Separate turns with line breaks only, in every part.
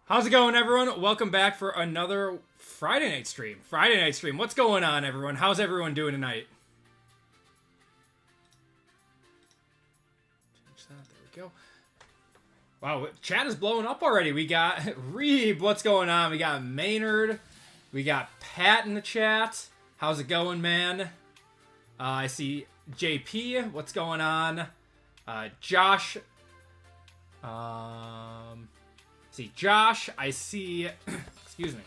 How's it going, everyone? Welcome back for another Friday night stream. What's going on, everyone? How's everyone doing tonight? Change that. There we go. Wow, chat is blowing up already. We got Reeb. What's going on? We got Maynard. We got Pat in the chat. How's it going, man? I see JP. What's going on? Josh. See Josh. I see. Excuse me.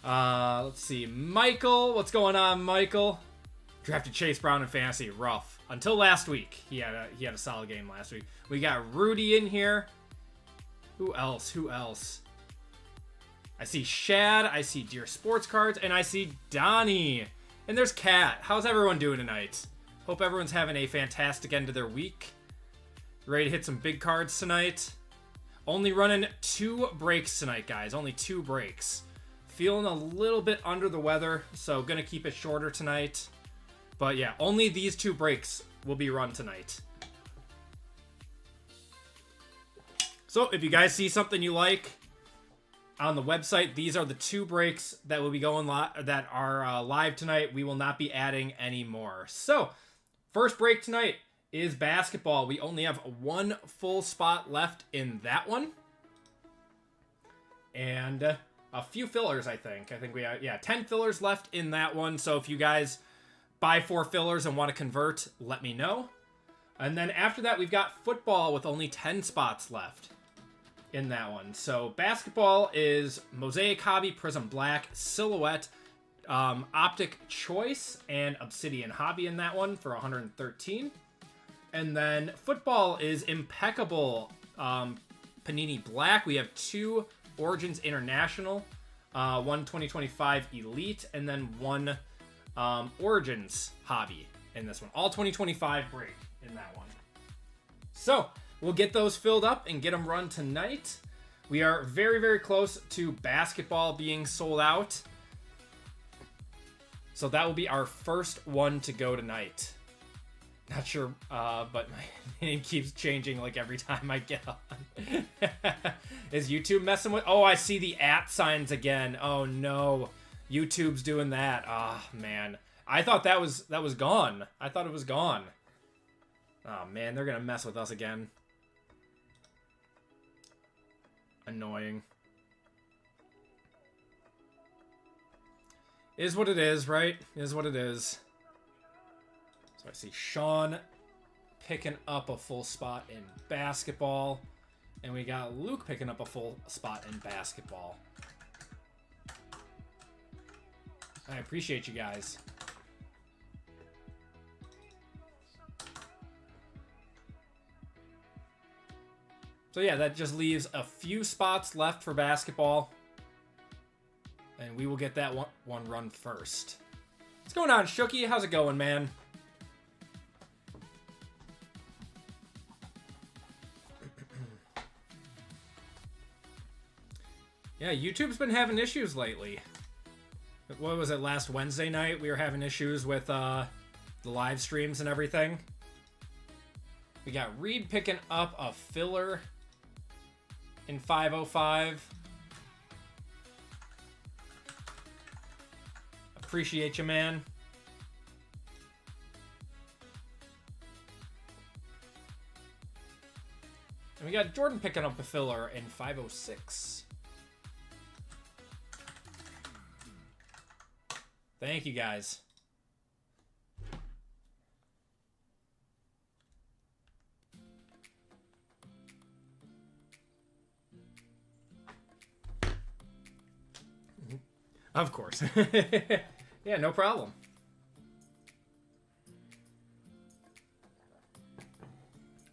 Let's see. Michael. What's going on, Michael? Drafted Chase Brown in fantasy. Rough. Until last week. He had a solid game last week. We got Rudy in here. Who else? I see Shad. I see Deer Sports Cards. And I see Donnie. And there's Kat. How's everyone doing tonight? Hope everyone's having a fantastic end of their week. Ready to hit some big cards tonight. Only running 2 breaks tonight, guys. Only 2 breaks. Feeling a little bit under the weather, so gonna keep it shorter tonight. But yeah, only these 2 breaks will be run tonight. So if you guys see something you like on the website, these are the 2 breaks that will be going that are live tonight. We will not be adding any more. So first break tonight is basketball. We only have 1 full spot left in that one. And a few fillers, I think. I think we have, 10 fillers left in that one. So if you guys buy 4 fillers and want to convert, let me know. And then after that, we've got football with only 10 spots left in that one. So basketball is Mosaic Hobby, Prizm Black, Silhouette, Optic Choice, and Obsidian Hobby in that one for 113. And then football is Impeccable, Panini Black. We have 2 Origins International, 1 2025 Elite, and then 1 Origins Hobby in this one. All 2025 break in that one. So we'll get those filled up and get them run tonight. We are very, very close to basketball being sold out. So that will be our first one to go tonight. Not sure, but my name keeps changing like every time I get on. Is YouTube messing with? Oh, I see the @ signs again. Oh no, YouTube's doing that. Ah, man. I thought that was gone. I thought it was gone. Oh man, they're gonna mess with us again. Annoying. Is what it is, right? Is what it is. So I see Sean picking up a full spot in basketball. And we got Luke picking up a full spot in basketball. I appreciate you guys. So yeah, that just leaves a few spots left for basketball. And we will get that one run first. What's going on, Shooky? How's it going, man? Yeah, YouTube's been having issues lately. What was it, last Wednesday night? We were having issues with the live streams and everything. We got Reed picking up a filler in 505. Appreciate you, man. And we got Jordan picking up a filler in 506. Thank you, guys. Of course. Yeah, no problem.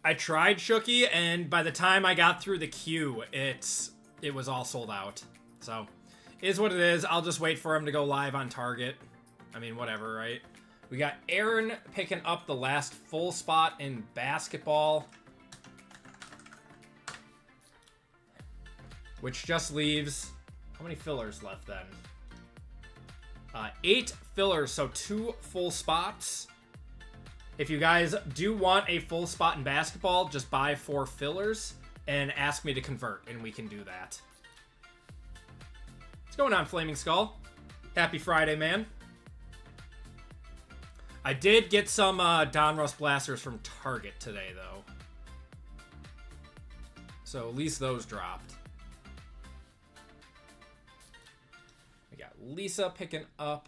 I tried Shooky, and by the time I got through the queue, it was all sold out. So, is what it is. I'll just wait for him to go live on Target. I mean, whatever, right? We got Aaron picking up the last full spot in basketball. Which just leaves... How many fillers left then? 8 fillers, so 2 full spots. If you guys do want a full spot in basketball, just buy 4 fillers and ask me to convert, and we can do that. going on, Flaming Skull? Happy Friday, man. I did get some Donruss Blasters from Target today, though. So at least those dropped. We got Lisa picking up.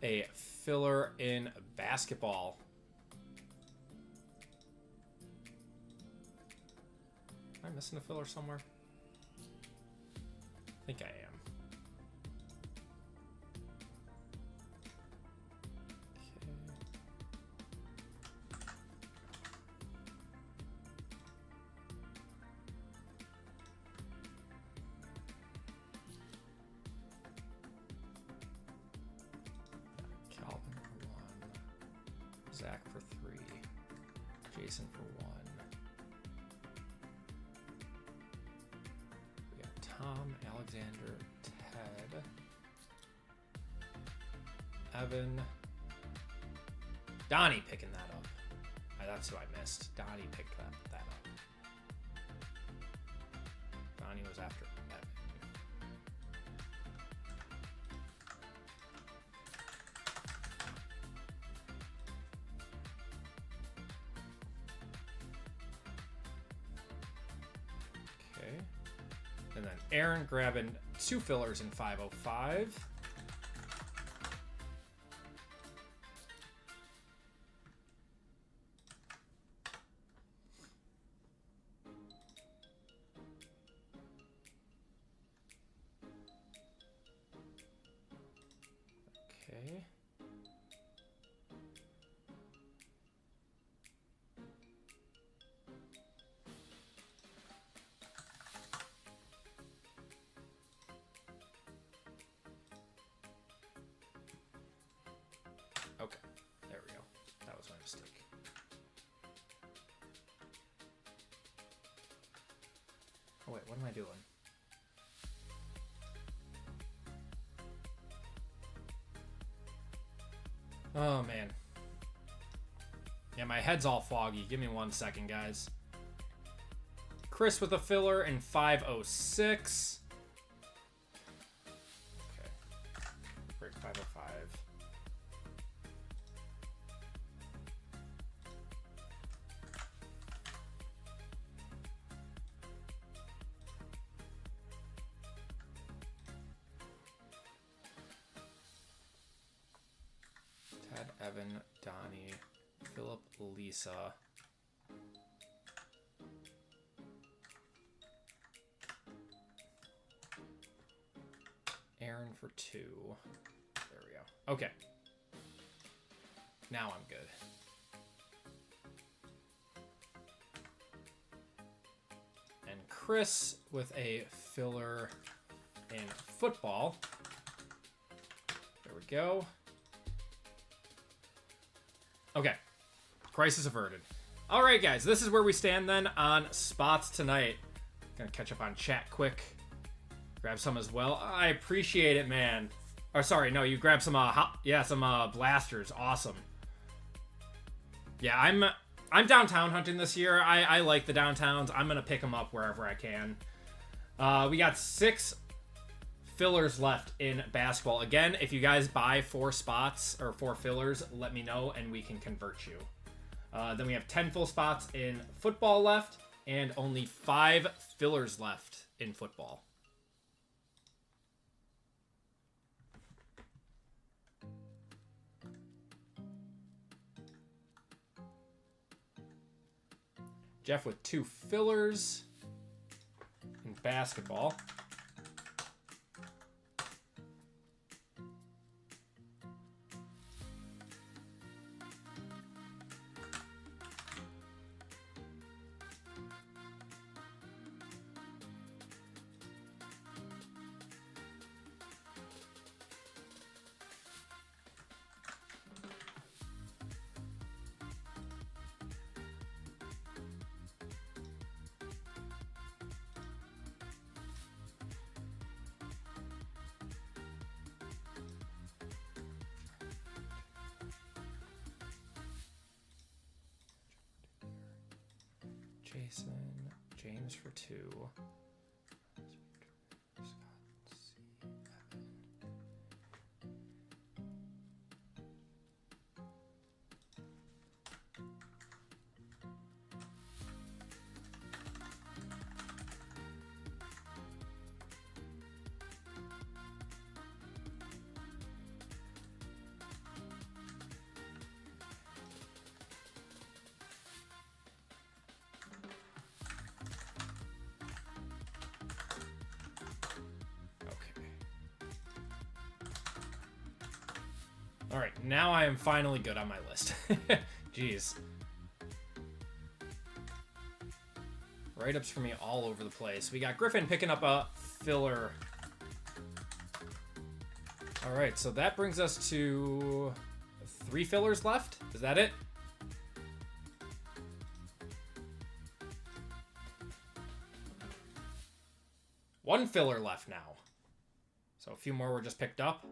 A filler in basketball. Am I missing a filler somewhere? I think I am. Calvin for 1. Zach for 3. Jason for 1. Tom, Alexander, Ted, Evan, Donnie picking that up. That's who I missed. Donnie picked that up. Donnie was after Evan. Okay. And then Aaron grabbing 2 fillers in 505. Okay. Okay, there we go. That was my mistake. Oh wait, what am I doing? Oh man. Yeah, my head's all foggy. Give me 1 second, guys. Chris with a filler in 506. Okay. Break 505. Ted, Evan, Donnie, Philip, Lisa. Aaron for 2. There we go. Okay. Now I'm good. And Chris with a filler in football. There we go. Okay. Crisis averted. All right, guys. This is where we stand then on spots tonight. Gonna catch up on chat quick. Grab some as well. I appreciate it, man. Or sorry, no, you grabbed some some blasters. Awesome. Yeah, I'm downtown hunting this year. I like the downtowns. I'm gonna pick them up wherever I can. We got 6 fillers left in basketball. Again, if you guys buy 4 spots or 4 fillers, let me know and we can convert you. Then we have 10 full spots in football left and only 5 fillers left in football. Jeff with 2 fillers in basketball. Mason, James for 2. All right, now I am finally good on my list. Jeez. Write-ups for me all over the place. We got Griffin picking up a filler. All right, so that brings us to 3 fillers left. Is that it? One filler left now. So a few more were just picked up.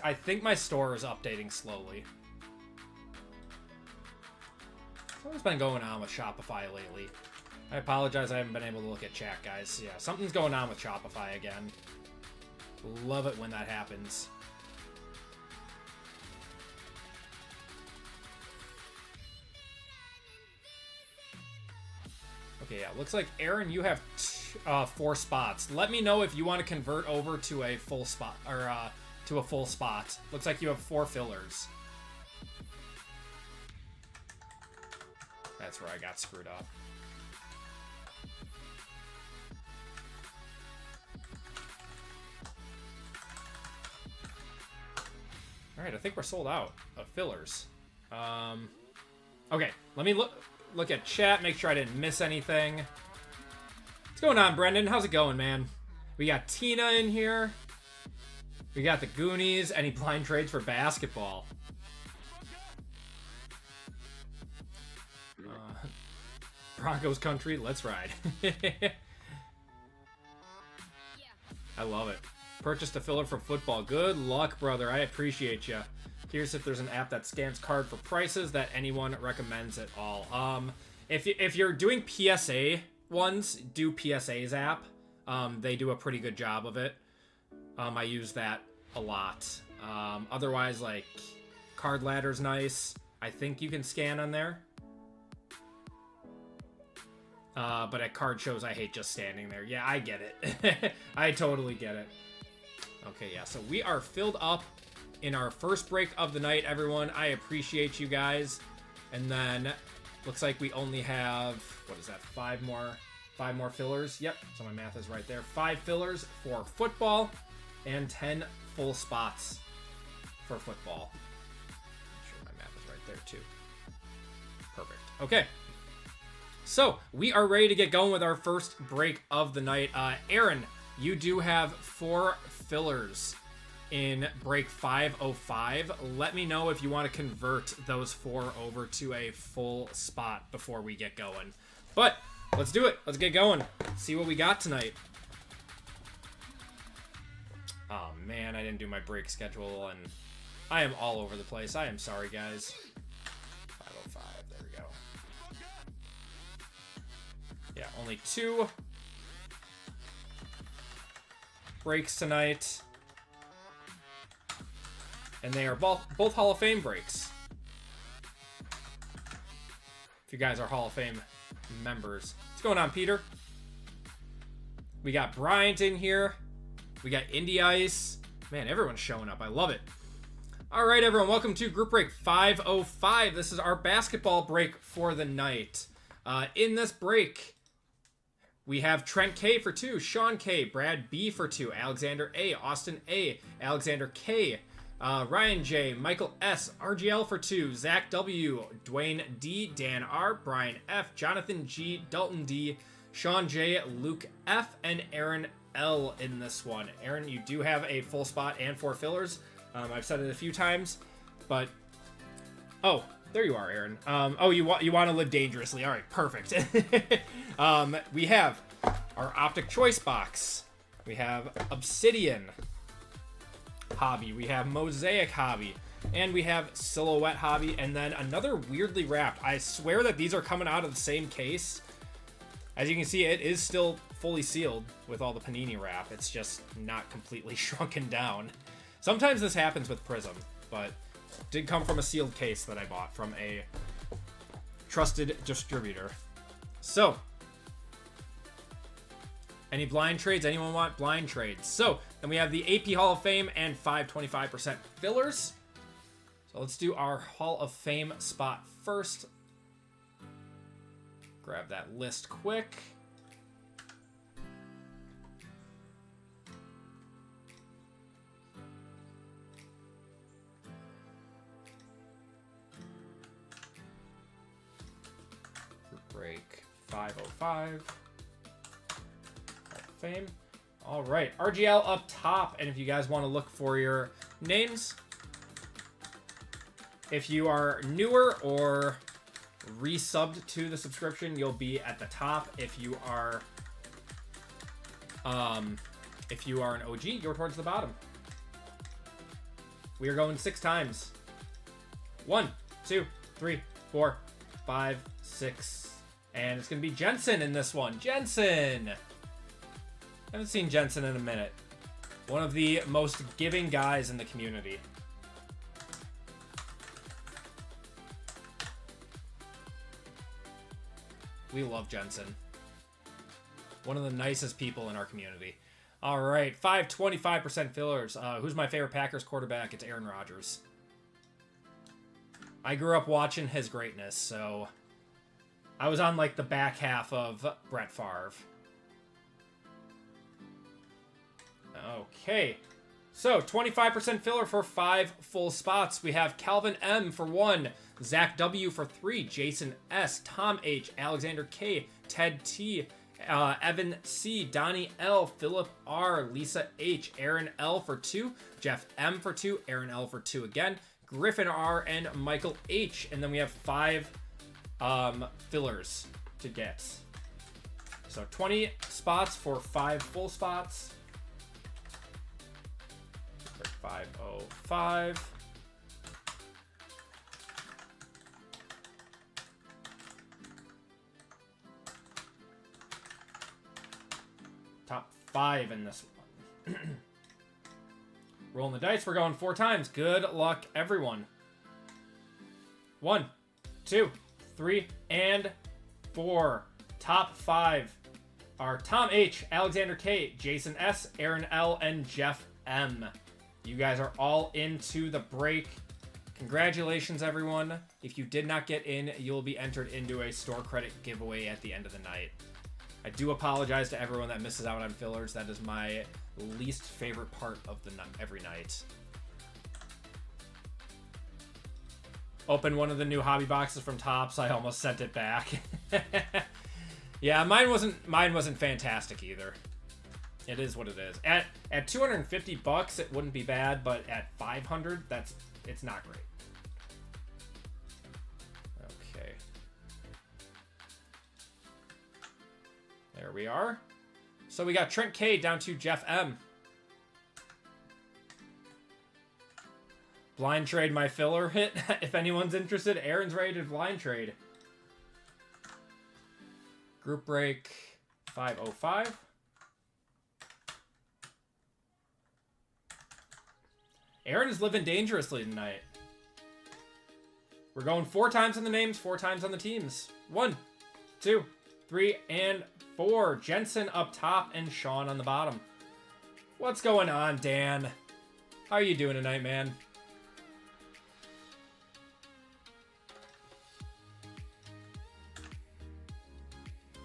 I think my store is updating slowly. Something's been going on with Shopify lately. I apologize I haven't been able to look at chat, guys. Yeah, something's going on with Shopify again. Love it when that happens. Okay, yeah, looks like Aaron, you have 4 spots. Let me know if you want to convert over to a full spot, or to a full spot. Looks like you have 4 fillers. That's where I got screwed up. All right, I think we're sold out of fillers. Okay, let me look at chat, make sure I didn't miss anything. What's going on, Brendan? How's it going, man? We got Tina in here. We got the Goonies. Any blind trades for basketball? Broncos country, let's ride. I love it. Purchased a filler for football. Good luck, brother. I appreciate you. Curious if there's an app that scans card for prices that anyone recommends at all. If you're doing PSA ones, do PSA's app. They do a pretty good job of it. I use that a lot. Otherwise, like, Card Ladder's nice. I think you can scan on there. But at card shows, I hate just standing there. Yeah, I get it. I totally get it. Okay, yeah, so we are filled up in our first break of the night, everyone. I appreciate you guys. And then, looks like we only have, what is that, 5 more fillers? Yep, so my math is right there. 5 fillers for football and 10 full spots for football. I'm sure my math is right there, too. Perfect. Okay. So, we are ready to get going with our first break of the night. Aaron, you do have 4 fillers in break 505. Let me know if you want to convert those 4 over to a full spot before we get going. But, let's do it. Let's get going. See what we got tonight. Oh, man, I didn't do my break schedule, and I am all over the place. I am sorry, guys. 505, there we go. Yeah, only 2 breaks tonight. And they are both Hall of Fame breaks. If you guys are Hall of Fame members. What's going on, Peter? We got Bryant in here. We got Indy Ice. Man, everyone's showing up. I love it. All right, everyone. Welcome to Group Break 505. This is our basketball break for the night. In this break, we have Trent K for 2, Sean K, Brad B for 2, Alexander A, Austin A, Alexander K, Ryan J, Michael S, RGL for 2, Zach W, Dwayne D, Dan R, Brian F, Jonathan G, Dalton D, Sean J, Luke F, and Aaron L in this one. Aaron, you do have a full spot and 4 fillers. I've said it a few times, but... Oh, there you are, Aaron. Oh, you want to live dangerously. All right, perfect. We have our Optic Choice box. We have Obsidian Hobby. We have Mosaic Hobby. And we have Silhouette Hobby. And then another weirdly wrapped. I swear that these are coming out of the same case. As you can see, it is still fully sealed with all the Panini wrap. It's just not completely shrunken down. Sometimes this happens with Prizm, but it did come from a sealed case that I bought from a trusted distributor. So, any blind trades? Anyone want blind trades? So, then we have the AP Hall of Fame and 525% fillers. So let's do our Hall of Fame spot first. Grab that list quick. Break 505. Fame. All right, RGL up top. And if you guys want to look for your names, if you are newer or resubbed to the subscription, you'll be at the top. If you are an OG, you're towards the bottom. We are going 6 times. 1, 2, 3, 4, 5, 6. And it's going to be Jensen in this one. Jensen! Haven't seen Jensen in a minute. One of the most giving guys in the community. We love Jensen. One of the nicest people in our community. All right, 525% fillers. Who's my favorite Packers quarterback? It's Aaron Rodgers. I grew up watching his greatness, so I was on like the back half of Brett Favre. Okay, so 25% filler for 5 full spots. We have Calvin M for 1, Zach W for 3, Jason S, Tom H, Alexander K, Ted T, Evan C, Donnie L, Philip R, Lisa H, Aaron L for 2, Jeff M for 2, Aaron L for 2 again, Griffin R, and Michael H. And then we have 5 fillers to get. So 20 spots for 5 full spots. 505. Top 5 in this one. Rolling the dice. We're going 4 times. Good luck, everyone. 1, 2, 3, and 4. Top 5 are Tom H, Alexander K, Jason S, Aaron L, and Jeff M. You guys are all into the break. Congratulations, everyone. If you did not get in, you'll be entered into a store credit giveaway at the end of the night. I do apologize to everyone that misses out on fillers. That is my least favorite part of the every night. Open one of the new hobby boxes from Topps. I almost sent it back. Yeah, mine wasn't fantastic either. It is what it is. At 250 bucks, it wouldn't be bad, but at 500, it's not great. Okay. There we are. So we got Trent K down to Jeff M. Blind trade my filler hit. If anyone's interested, Aaron's ready to blind trade. Group break 505. Aaron is living dangerously tonight. We're going 4 times on the names, 4 times on the teams. 1, 2, 3, and 4. Jensen up top and Sean on the bottom. What's going on, Dan? How are you doing tonight, man?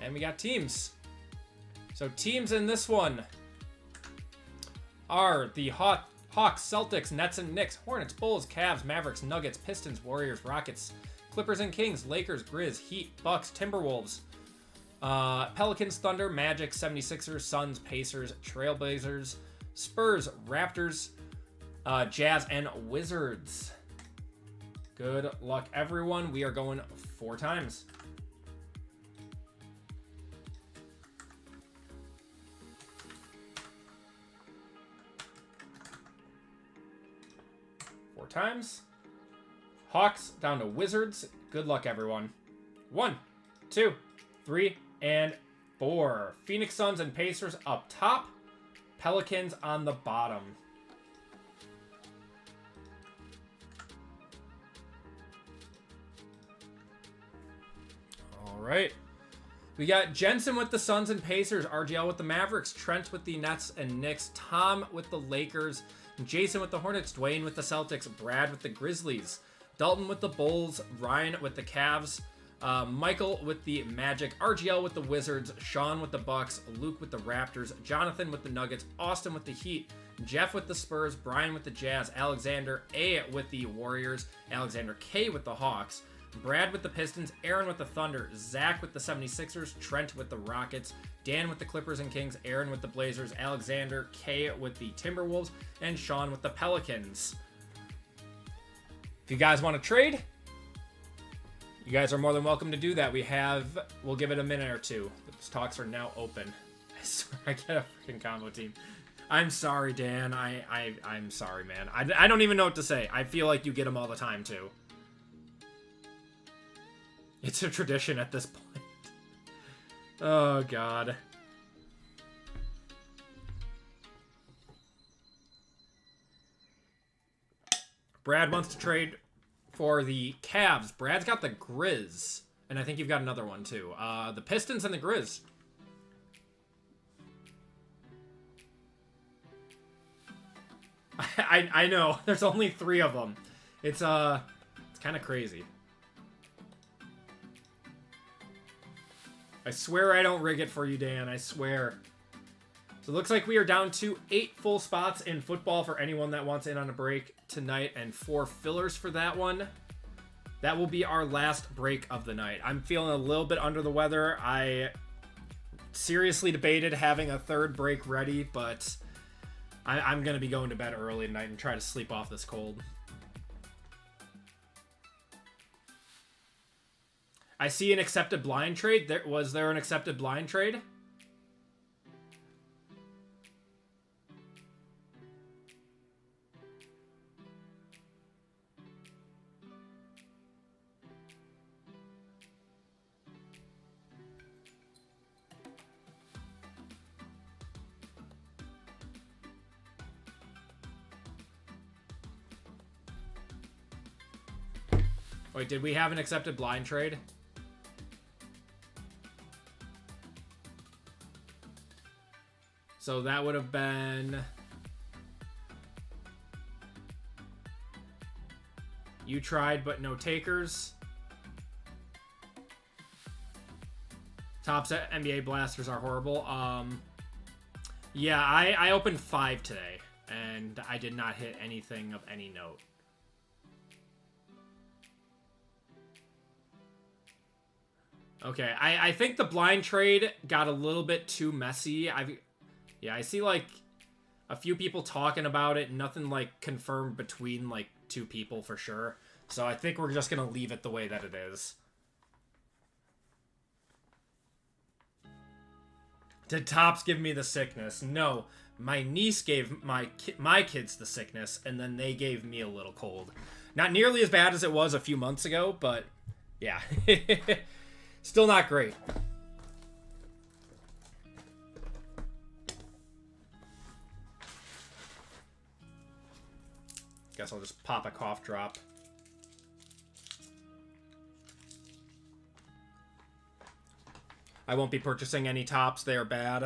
And we got teams. So teams in this one are the Hawks, Celtics, Nets and Knicks, Hornets, Bulls, Cavs, Mavericks, Nuggets, Pistons, Warriors, Rockets, Clippers and Kings, Lakers, Grizz, Heat, Bucks, Timberwolves, Pelicans, Thunder, Magic, 76ers, Suns, Pacers, Trailblazers, Spurs, Raptors, Jazz, and Wizards. Good luck, everyone. We are going 4 times. times. Hawks down to Wizards. Good luck, everyone. 1, 2, 3, and 4. Phoenix Suns and Pacers up top. Pelicans on the bottom. All right. We got Jensen with the Suns and Pacers, RGL with the Mavericks, Trent with the Nets and Knicks, Tom with the Lakers, Jason with the Hornets, Dwayne with the Celtics, Brad with the Grizzlies, Dalton with the Bulls, Ryan with the Cavs, Michael with the Magic, RGL with the Wizards, Sean with the Bucks, Luke with the Raptors, Jonathan with the Nuggets, Austin with the Heat, Jeff with the Spurs, Brian with the Jazz, Alexander A with the Warriors, Alexander K with the Hawks, Brad with the Pistons, Aaron with the Thunder, Zach with the 76ers, Trent with the Rockets, Dan with the Clippers and Kings, Aaron with the Blazers, Alexander K with the Timberwolves, and Sean with the Pelicans. If you guys want to trade, you guys are more than welcome to do that. We'll give it a minute or two. Those talks are now open. I swear I get a freaking combo team. I'm sorry, Dan. I'm sorry, man. I don't even know what to say. I feel like you get them all the time, too. It's a tradition at this point. Oh, God. Brad wants to trade for the Cavs. Brad's got the Grizz. And I think you've got another one, too. The Pistons and the Grizz. I know. There's only 3 of them. It's kind of crazy. I swear I don't rig it for you, Dan. I swear. So it looks like we are down to 8 full spots in football for anyone that wants in on a break tonight, and 4 fillers for that one. That will be our last break of the night. I'm feeling a little bit under the weather. I seriously debated having a 3rd break ready, but I'm going to be going to bed early tonight and try to sleep off this cold. I see an accepted blind trade. Was there an accepted blind trade? Wait, did we have an accepted blind trade? So that would have been... You tried, but no takers. Tops NBA blasters are horrible. Yeah, I opened 5 today, and I did not hit anything of any note. Okay, I think the blind trade got a little bit too messy. Yeah, I see, like, a few people talking about it. Nothing, like, confirmed between, like, 2 people for sure. So I think we're just going to leave it the way that it is. Did Tops give me the sickness? No. My niece gave my kids the sickness, and then they gave me a little cold. Not nearly as bad as it was a few months ago, but, yeah. Still not great. Guess I'll just pop a cough drop. I won't be purchasing any tops. They are bad.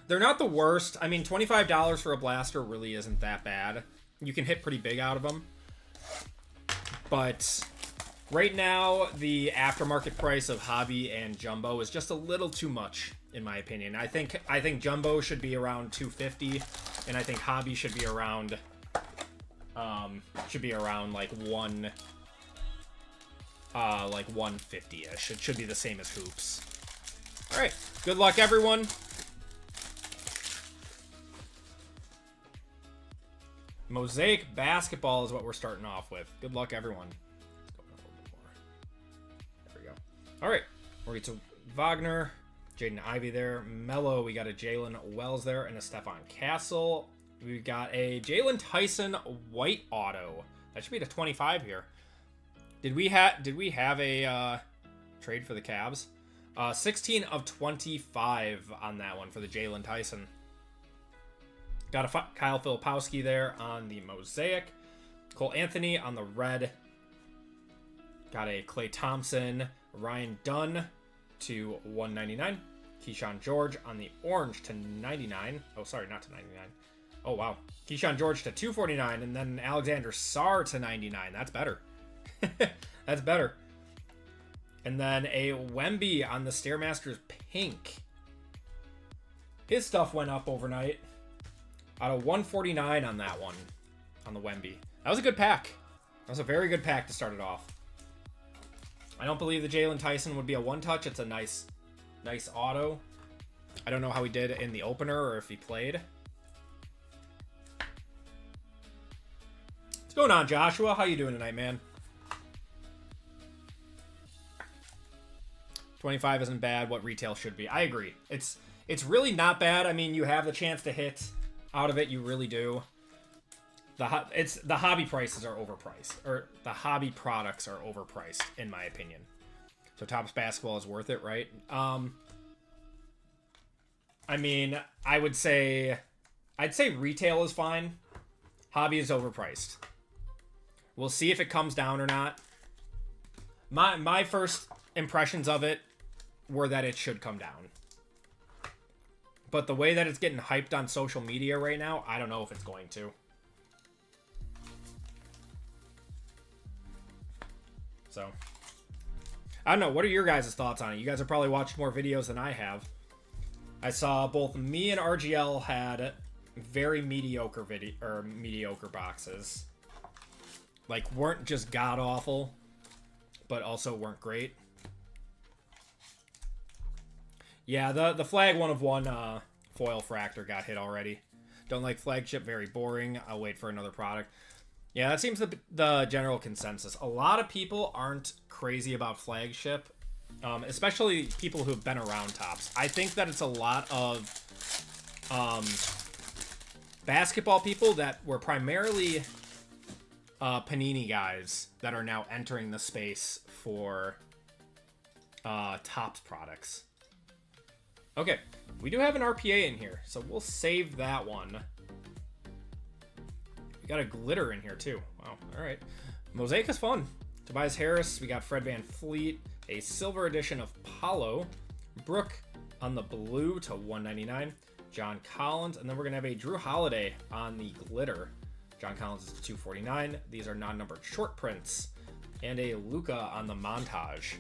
They're not the worst. I mean, $25 for a blaster really isn't that bad. You can hit pretty big out of them. But right now, the aftermarket price of Hobby and Jumbo is just a little too much, in my opinion. I think Jumbo should be around $250, and I think Hobby should be around... like 150-ish. It should be the same as hoops. All right, good luck, everyone. Mosaic basketball is what we're starting off with. Good luck, everyone. Let's go a little bit more. There we go. All right, we'll get to Wagner, Jaden Ivey there, Mello. We got a Jalen Wells there and a Stephon Castle. We've got a Jalen Tyson white auto That should be to 25 here. Did we have a trade for the Cavs? 16 of 25 on that one for the Jalen Tyson. Got a Kyle Filipowski there on the Mosaic. Cole Anthony on the red. Got a Klay Thompson, Ryan Dunn to 199. Keyshawn George on the orange to 99. Oh, sorry, not to 99. Oh, wow. Keyshawn George to 249, and then Alexander Sarr to 99. That's better. That's better. And then a Wemby on the Stairmasters pink. His stuff went up overnight. Out of 149 on that one, on the Wemby. That was a good pack. That was a very good pack to start it off. I don't believe the Jalen Tyson would be a one-touch. It's a nice auto. I don't know how he did in the opener or if he played. What's going on, Joshua? How you doing tonight, man? 25 isn't bad. What retail should be. I agree. It's really not bad. I mean, you have the chance to hit out of it. You really do. The hobby prices are overpriced, or the hobby products are overpriced, in my opinion. So Topps basketball is worth it, right? I mean, I'd say retail is fine. Hobby is overpriced. We'll see if it comes down or not. My first impressions of it were that it should come down. But the way that it's getting hyped on social media right now, I don't know if it's going to. So, I don't know. What are your guys' thoughts on it? You guys have probably watched more videos than I have. I saw both me and RGL had very mediocre mediocre boxes. Like, weren't just god-awful, but also weren't great. Yeah, the flag 1/1 foil fractor got hit already. Don't like flagship, very boring. I'll wait for another product. Yeah, that seems the general consensus. A lot of people aren't crazy about flagship, especially people who've been around Topps. I think that it's a lot of basketball people that were primarily Panini guys that are now entering the space for Topps products. Okay, we do have an RPA in here, so we'll save that one. Got a glitter in here too. Wow. All right. Mosaic is fun. Tobias Harris. We got Fred VanVleet. A silver edition of Paulo. Brooke on the blue to 199. John Collins. And then we're going to have a Drew Holiday on the glitter. John Collins is 249. These are non-numbered short prints. And a Luca on the montage.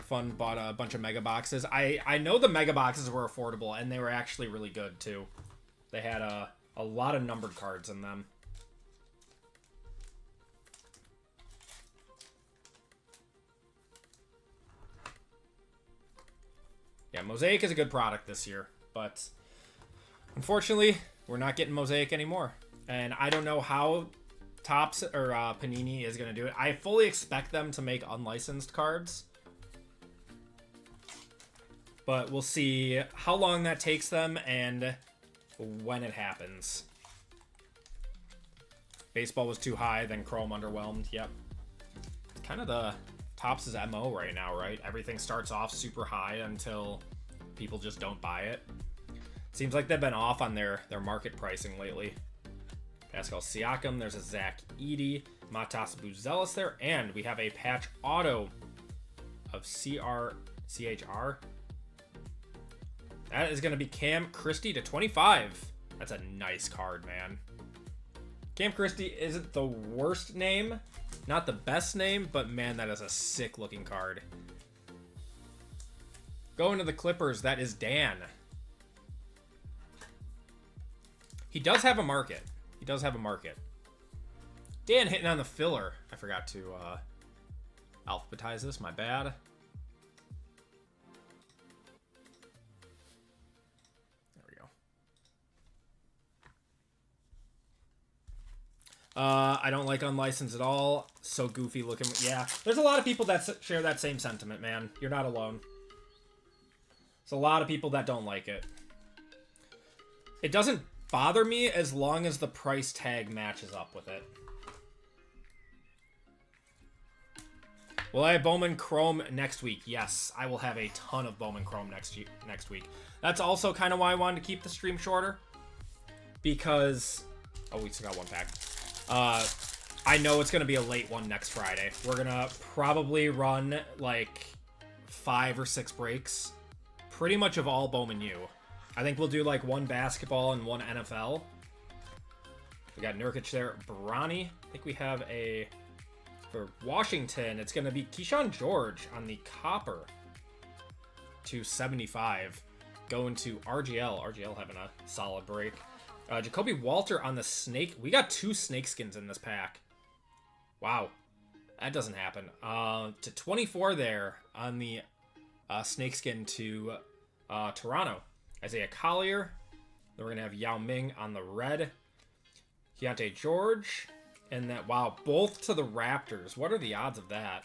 Fun. Bought a bunch of mega boxes. I know the mega boxes were affordable, and they were actually really good too. They had a lot of numbered cards in them. Yeah, Mosaic is a good product this year, but unfortunately, we're not getting Mosaic anymore. And I don't know how Topps or Panini is going to do it. I fully expect them to make unlicensed cards. But we'll see how long that takes them and when it happens. Baseball was too high, then Chrome underwhelmed. Yep. It's kind of the Topps' MO right now, right? Everything starts off super high until people just don't buy it. Seems like they've been off on their market pricing lately. Pascal Siakam, there's a Zach Edey, Matas Buzelis there, and we have a patch auto of CHR. That is going to be Cam Christie to 25. That's a nice card, man. Cam Christie isn't the worst name. Not the best name, but man, that is a sick-looking card. Going to the Clippers, that is Dan. He does have a market. He does have a market. Dan hitting on the filler. I forgot to alphabetize this. My bad. I don't like unlicensed at all. So goofy looking. Yeah, there's a lot of people that share that same sentiment, man. You're not alone. There's a lot of people that don't like it. It doesn't bother me as long as the price tag matches up with it. Will I have Bowman Chrome next week? Yes, I will have a ton of Bowman Chrome next week. That's also kind of why I wanted to keep the stream shorter. Because... oh, we still got one pack. I know it's going to be a late one next Friday. We're going to probably run, like, 5 or 6 breaks. Pretty much of all Bowman U. I think we'll do, like, 1 basketball and 1 NFL. We got Nurkic there. Bronny. I think we have a... for Washington, it's going to be Keyshawn George on the copper. 275. Going to RGL. RGL having a solid break. Jacoby Walter on the snake. We got 2 snake skins in this pack. Wow. That doesn't happen. To 24 there on the snake skin to Toronto. Isaiah Collier. Then we're going to have Yao Ming on the red. Keontae George. And that, wow, both to the Raptors. What are the odds of that?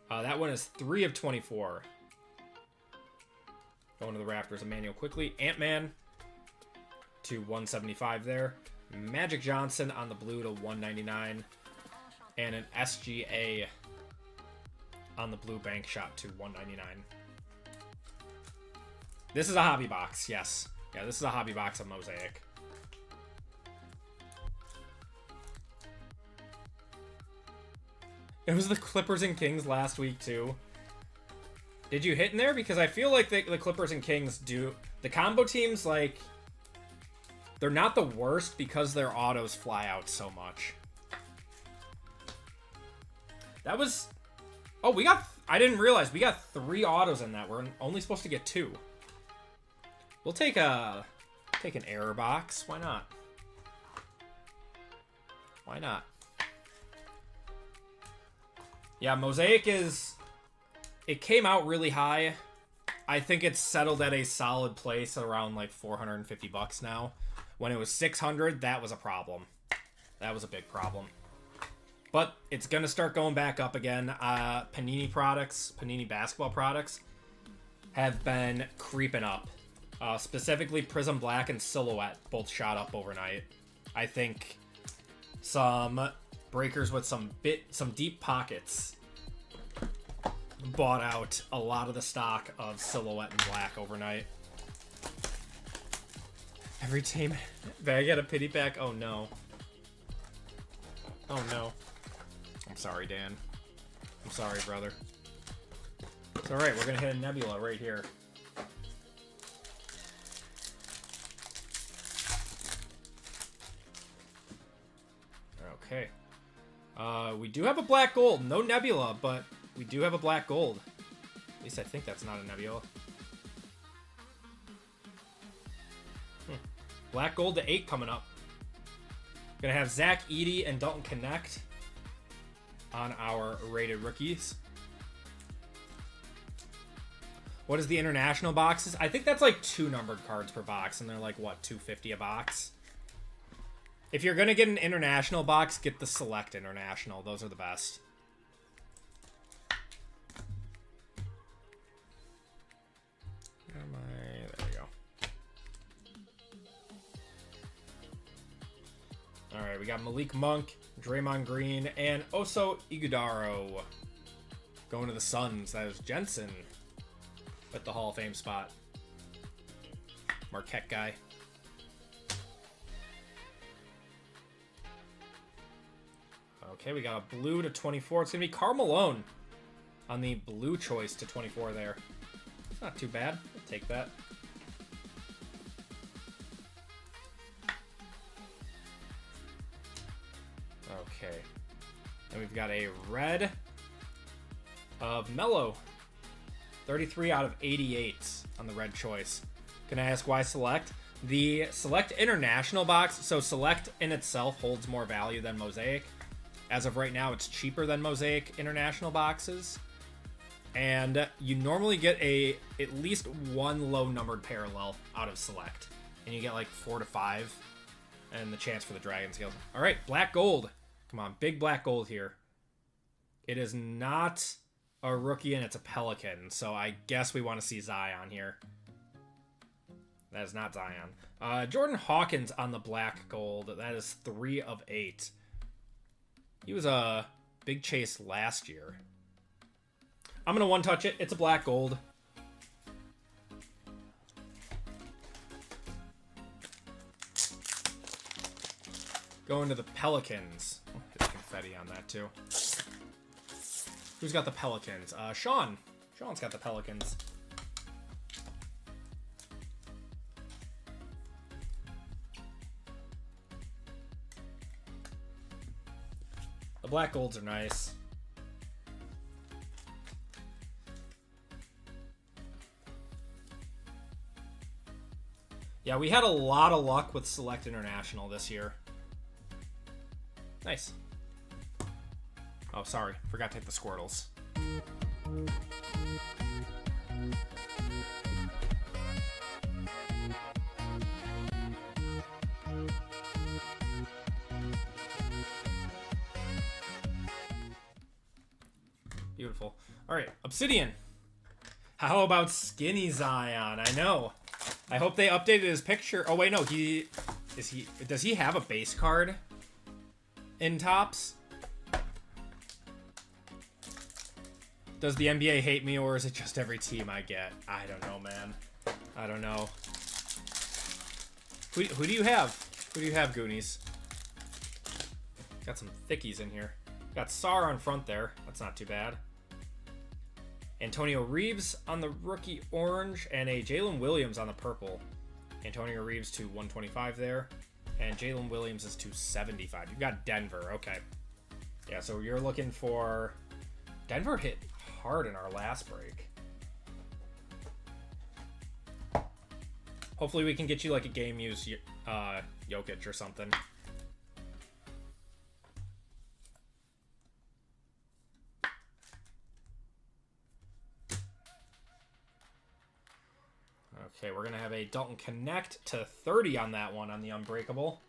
That one is 3 of 24. Going to the Raptors. Emmanuel quickly. Ant-Man to 175 there. Magic Johnson on the blue to 199. And an SGA on the blue bank shot to 199. This is a hobby box, yes. Yeah, this is a hobby box of Mosaic. It was the Clippers and Kings last week, too. Did you hit in there? Because I feel like the Clippers and Kings do... the combo teams, like... they're not the worst because their autos fly out so much. That was... oh, we got... I didn't realize. We got 3 autos in that. We're only supposed to get 2. We'll take an error box. Why not? Why not? Yeah, Mosaic is... it came out really high. I think it's settled at a solid place around like $450 now. When it was 600, that was a problem. That was a big problem. But it's going to start going back up again. Panini products, Panini basketball products, have been creeping up. Specifically, Prizm Black and Silhouette both shot up overnight. I think some breakers with some deep pockets bought out a lot of the stock of Silhouette and Black overnight. Every team bag at a pity pack. Oh no. Oh no. I'm sorry, Dan. I'm sorry, brother. It's alright, we're gonna hit a Nebula right here. Okay. We do have a black gold. No Nebula, but we do have a black gold. At least I think that's not a Nebula. Black gold to 8 coming up. Gonna have Zach Edey and Dalton Connect on our rated rookies. What is the international boxes? I think that's like 2 numbered cards per box, and they're like, what, $250 a box? If you're gonna get an international box, get the Select International. Those are the best. Where am I? There we go. Alright, we got Malik Monk, Draymond Green, and Oso Iguodaro. Going to the Suns. That is Jensen at the Hall of Fame spot. Marquette guy. Okay, we got a blue to 24. It's going to be Karl Malone on the blue choice to 24 there. It's not too bad. I'll take that. Okay. Then we've got a red of Melo. 33 out of 88 on the red choice. Can I ask why Select? The Select International box, so Select in itself holds more value than Mosaic. As of right now, it's cheaper than Mosaic International boxes. And you normally get at least 1 low numbered parallel out of Select. And you get like 4 to 5. And the chance for the Dragon Scales. Alright, black gold. Come on, big black gold here. It is not a rookie, and it's a Pelican. So I guess we want to see Zion here. That is not Zion. Jordan Hawkins on the black gold. That is 3 of 8. He was a big chase last year. I'm going to one-touch it. It's a black gold. Going to the Pelicans. Oh, there's confetti on that, too. Who's got the Pelicans? Sean. Sean's got the Pelicans. The black golds are nice. Yeah, we had a lot of luck with Select International this year. Nice. Oh, sorry. Forgot to hit the Squirtles. Beautiful. All right, Obsidian. How about Skinny Zion? I know. I hope they updated his picture. Oh wait, no. Does he have a base card in Topps? Does the NBA hate me, or is it just every team I get? I don't know, man. I don't know. Who do you have? Who do you have, Goonies? Got some thickies in here. Got Sar on front there. That's not too bad. Antonio Reeves on the rookie orange, and a Jalen Williams on the purple. Antonio Reeves to 125 there, and Jalen Williams is to 75. You've got Denver. Okay. Yeah, so you're looking for... Denver hit hard in our last break. Hopefully we can get you like a game use Jokic or something. Okay, we're going to have a Dalton Connect to 30 on that one on the Unbreakable.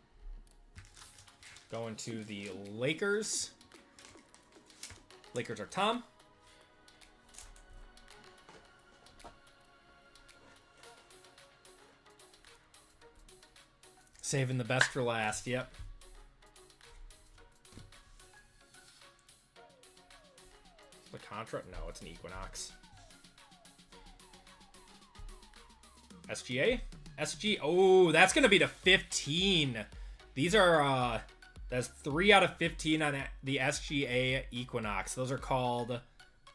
Going to the Lakers. Lakers are Tom. Saving the best for last, yep. The Contra? No, it's an Equinox. SGA? SG. Oh, that's going to be to 15. These are, that's 3 out of 15 on the SGA Equinox. Those are called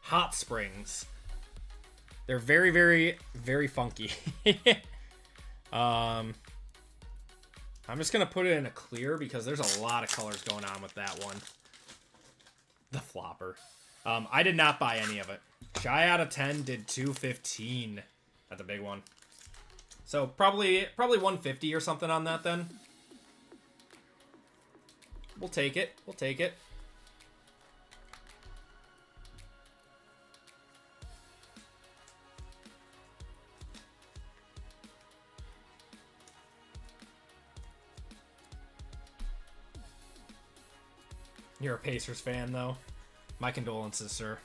Hot Springs. They're very, very, very funky. I'm just going to put it in a clear because there's a lot of colors going on with that one. The flopper. I did not buy any of it. Shy out of 10 did 215. That's a big one. So probably 150 or something on that then. We'll take it. We'll take it. You're a Pacers fan, though. My condolences, sir.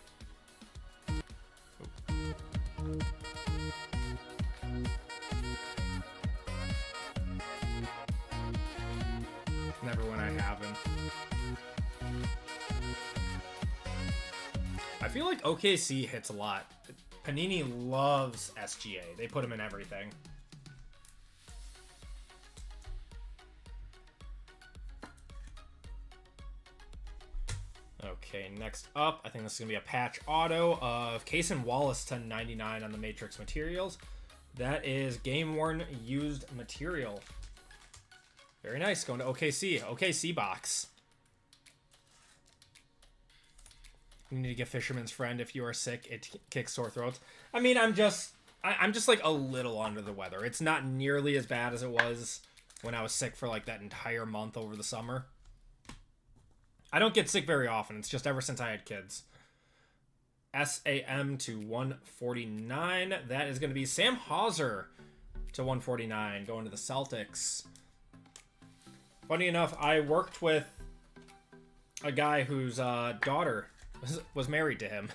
Never when I have him. I feel like OKC hits a lot. Panini loves SGA. They put him in everything. Okay, next up, I think this is going to be a patch auto of Cason Wallace to 99 on the Matrix Materials. That is game-worn used material. Very nice. Going to OKC. OKC box. You need to get Fisherman's Friend if you are sick. It kicks sore throats. I mean, I'm just like a little under the weather. It's not nearly as bad as it was when I was sick for like that entire month over the summer. I don't get sick very often. It's just ever since I had kids. SAM to 149. That is going to be Sam Hauser to 149. Going to the Celtics. Funny enough, I worked with a guy whose daughter was married to him.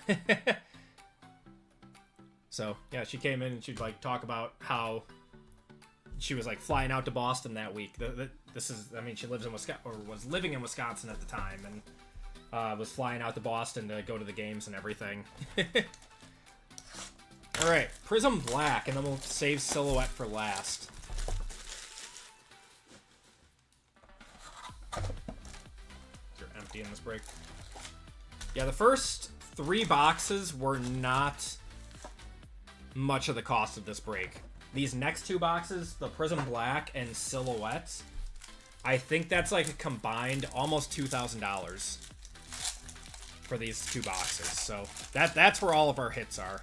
So, yeah, she came in and she'd, like, talk about how she was, like, flying out to Boston that week. This is, I mean, she lives in Wisconsin, or was living in Wisconsin at the time, and was flying out to Boston to go to the games and everything. All right, Prizm Black, and then we'll save Silhouette for last. They're empty in this break. Yeah, the first 3 boxes were not much of the cost of this break. These next 2 boxes, the Prizm Black and Silhouette, I think that's like a combined almost $2,000 for these 2 boxes. So that's where all of our hits are.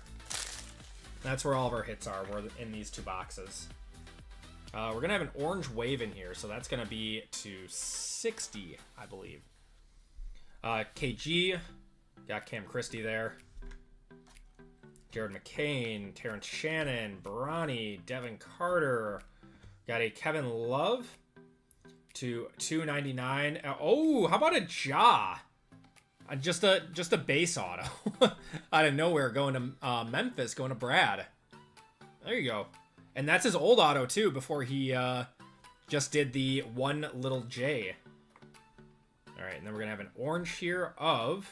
That's where all of our hits are. We're in these 2 boxes. We're going to have an orange wave in here, so that's going to be to 60, I believe. KG, got Cam Christie there. Jared McCain, Terrence Shannon, Barani, Devin Carter. Got a Kevin Love to 299. Oh, how about a Ja? Just a base auto out of nowhere, going to Memphis, going to Brad. There you go. And that's his old auto too, before he just did the one little J. All right, and then we're gonna have an orange here of,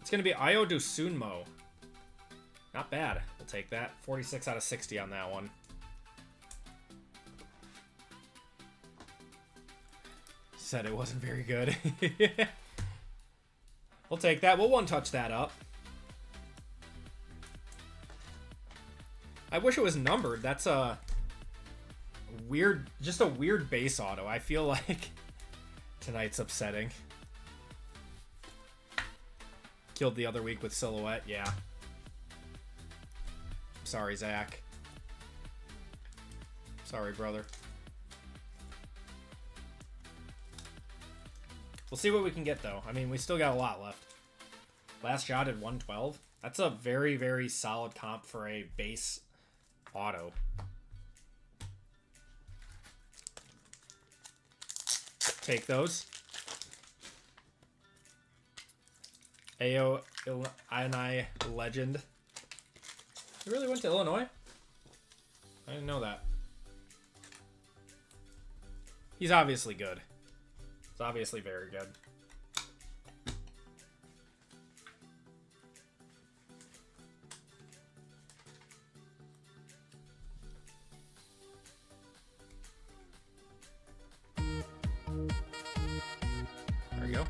it's gonna be Ayo Dosunmu. Not bad. We'll take that. 46 out of 60 on that one. Said it wasn't very good. We'll take that. We'll one-touch that up. I wish it was numbered. That's a weird, just a weird base auto. I feel like tonight's upsetting. Killed the other week with Silhouette. Yeah. Sorry, Zach. Sorry, brother. We'll see what we can get, though. I mean, we still got a lot left. Last shot at 112. That's a very, very solid comp for a base auto. Take those. AO Illini legend. You really went to Illinois? I didn't know that. He's obviously good. He's obviously very good. There you go.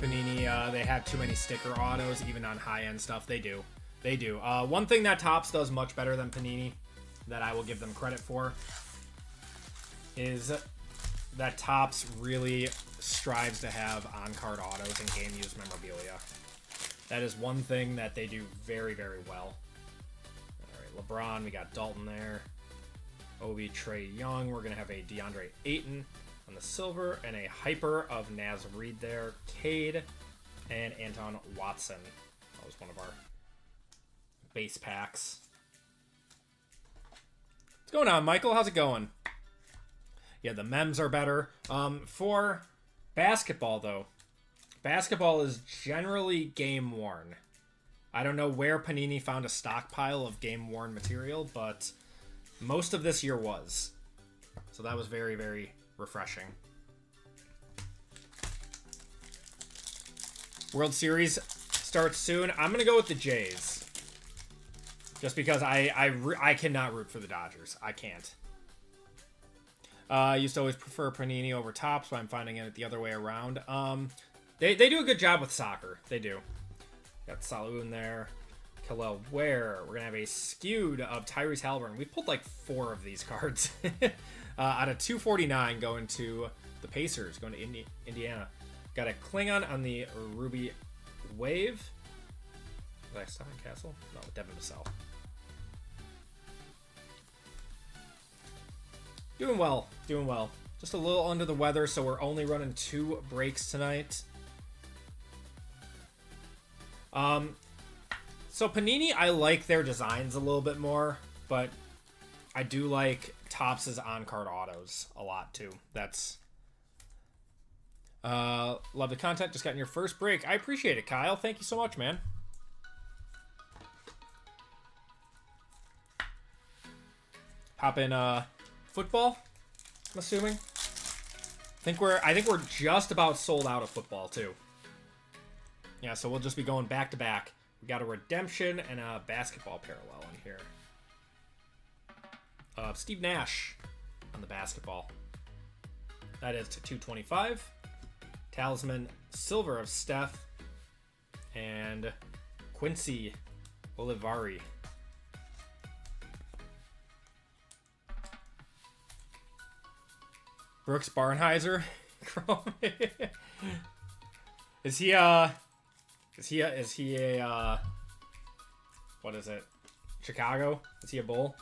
Panini, they have too many sticker autos, even on high-end stuff. They do. They do. One thing that Topps does much better than Panini, that I will give them credit for, is that Topps really strives to have on-card autos and game-used memorabilia. That is one thing that they do very, very well. All right, LeBron, we got Dalton there. Obi, Trey Young. We're going to have a DeAndre Ayton on the silver, and a hyper of Naz Reid there. Cade and Anton Watson. That was one of our base packs. What's going on, Michael? How's it going? Yeah, the memes are better. For basketball, though, basketball is generally game worn. I don't know where Panini found a stockpile of game worn material, but most of this year was. So that was very, very refreshing. World Series starts soon. I'm gonna go with the Jays. Just because I cannot root for the Dodgers. I can't. I used to always prefer Panini over Topps, but I'm finding it the other way around. They do a good job with soccer. They do. Got Saloon there. Kalel Ware. We're going to have a skewed of Tyrese Halliburton. We pulled like 4 of these cards. Out of 249 going to the Pacers, going to Indiana. Got a Klingon on the Ruby Wave. Did I stop in Castle? No, Devin Vassell. Doing well, doing well. Just a little under the weather, so we're only running 2 breaks tonight. So Panini, I like their designs a little bit more, but I do like Topps' on-card autos a lot too. That's Love the content. Just got in your first break. I appreciate it, Kyle. Thank you so much, man. Hop in football, I'm assuming. I think we're just about sold out of football too. Yeah, so we'll just be going back to back. We got a redemption and a basketball parallel in here. Steve Nash on the basketball. That is to 225. Talisman silver of Steph and Quincy Olivari. Brooks Barnheiser. Is he a what is it? Chicago? Is he a Bull?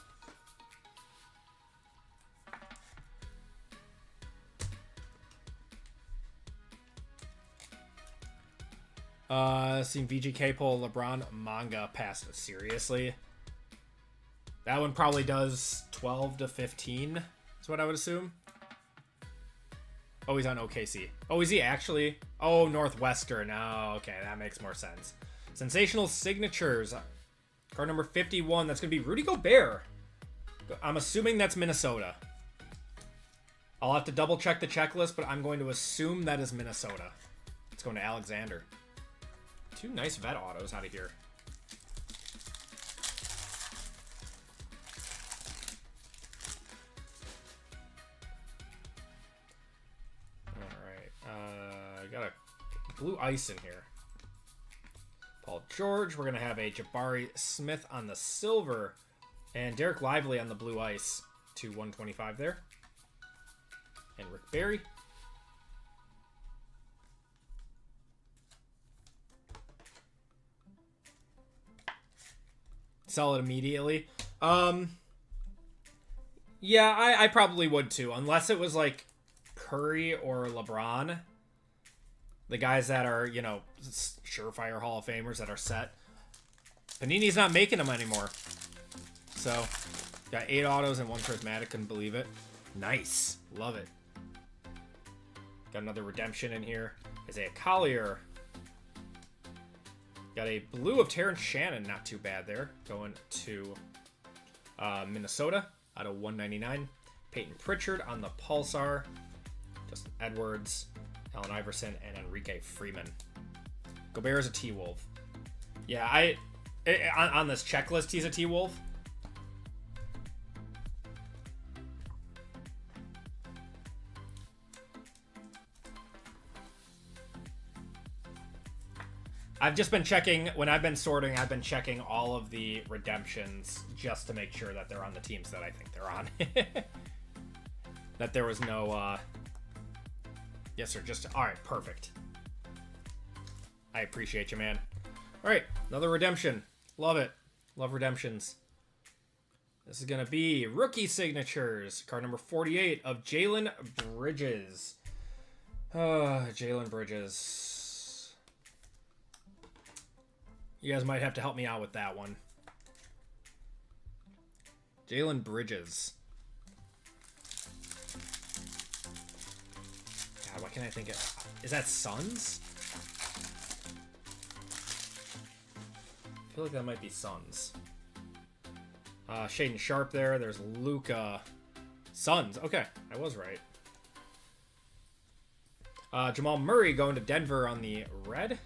Seen VGK pull LeBron manga past. Seriously? That one probably does 12 to 15 is what I would assume. Oh, he's on OKC. Oh, is he actually? Oh, Northwestern. Oh, okay. That makes more sense. Sensational signatures. Card number 51. That's going to be Rudy Gobert. I'm assuming that's Minnesota. I'll have to double check the checklist, but I'm going to assume that is Minnesota. It's going to Alexander. Two nice vet autos out of here. Got a blue ice in here. Paul George. We're going to have a Jabari Smith on the silver. And Derek Lively on the blue ice to 125 there. And Rick Barry. Sell it immediately. Yeah, I probably would too. Unless it was like Curry or LeBron. The guys that are, you know, surefire Hall of Famers that are set. Panini's not making them anymore. So, got 8 autos and 1 prismatic. Couldn't believe it. Nice. Love it. Got another redemption in here. Isaiah Collier. Got a blue of Terrence Shannon. Not too bad there. Going to Minnesota out of 199. Peyton Pritchard on the Pulsar. Justin Edwards. Allen Iverson, and Enrique Freeman. Gobert is a T-Wolf. Yeah, on this checklist, he's a T-Wolf. I've just been checking, when I've been sorting, I've been checking all of the redemptions just to make sure that they're on the teams that I think they're on. That there was no... Yes, sir. Just all right. Perfect. I appreciate you, man. All right, another redemption. Love it. Love redemptions. This is gonna be rookie signatures. Card number 48 of Jalen Bridges. Jalen Bridges. You guys might have to help me out with that one. Jalen Bridges. What can I think of? Is that Suns? I feel like that might be Suns. Shaden Sharp there. There's Luka. Suns. Okay, I was right. Jamal Murray going to Denver on the red.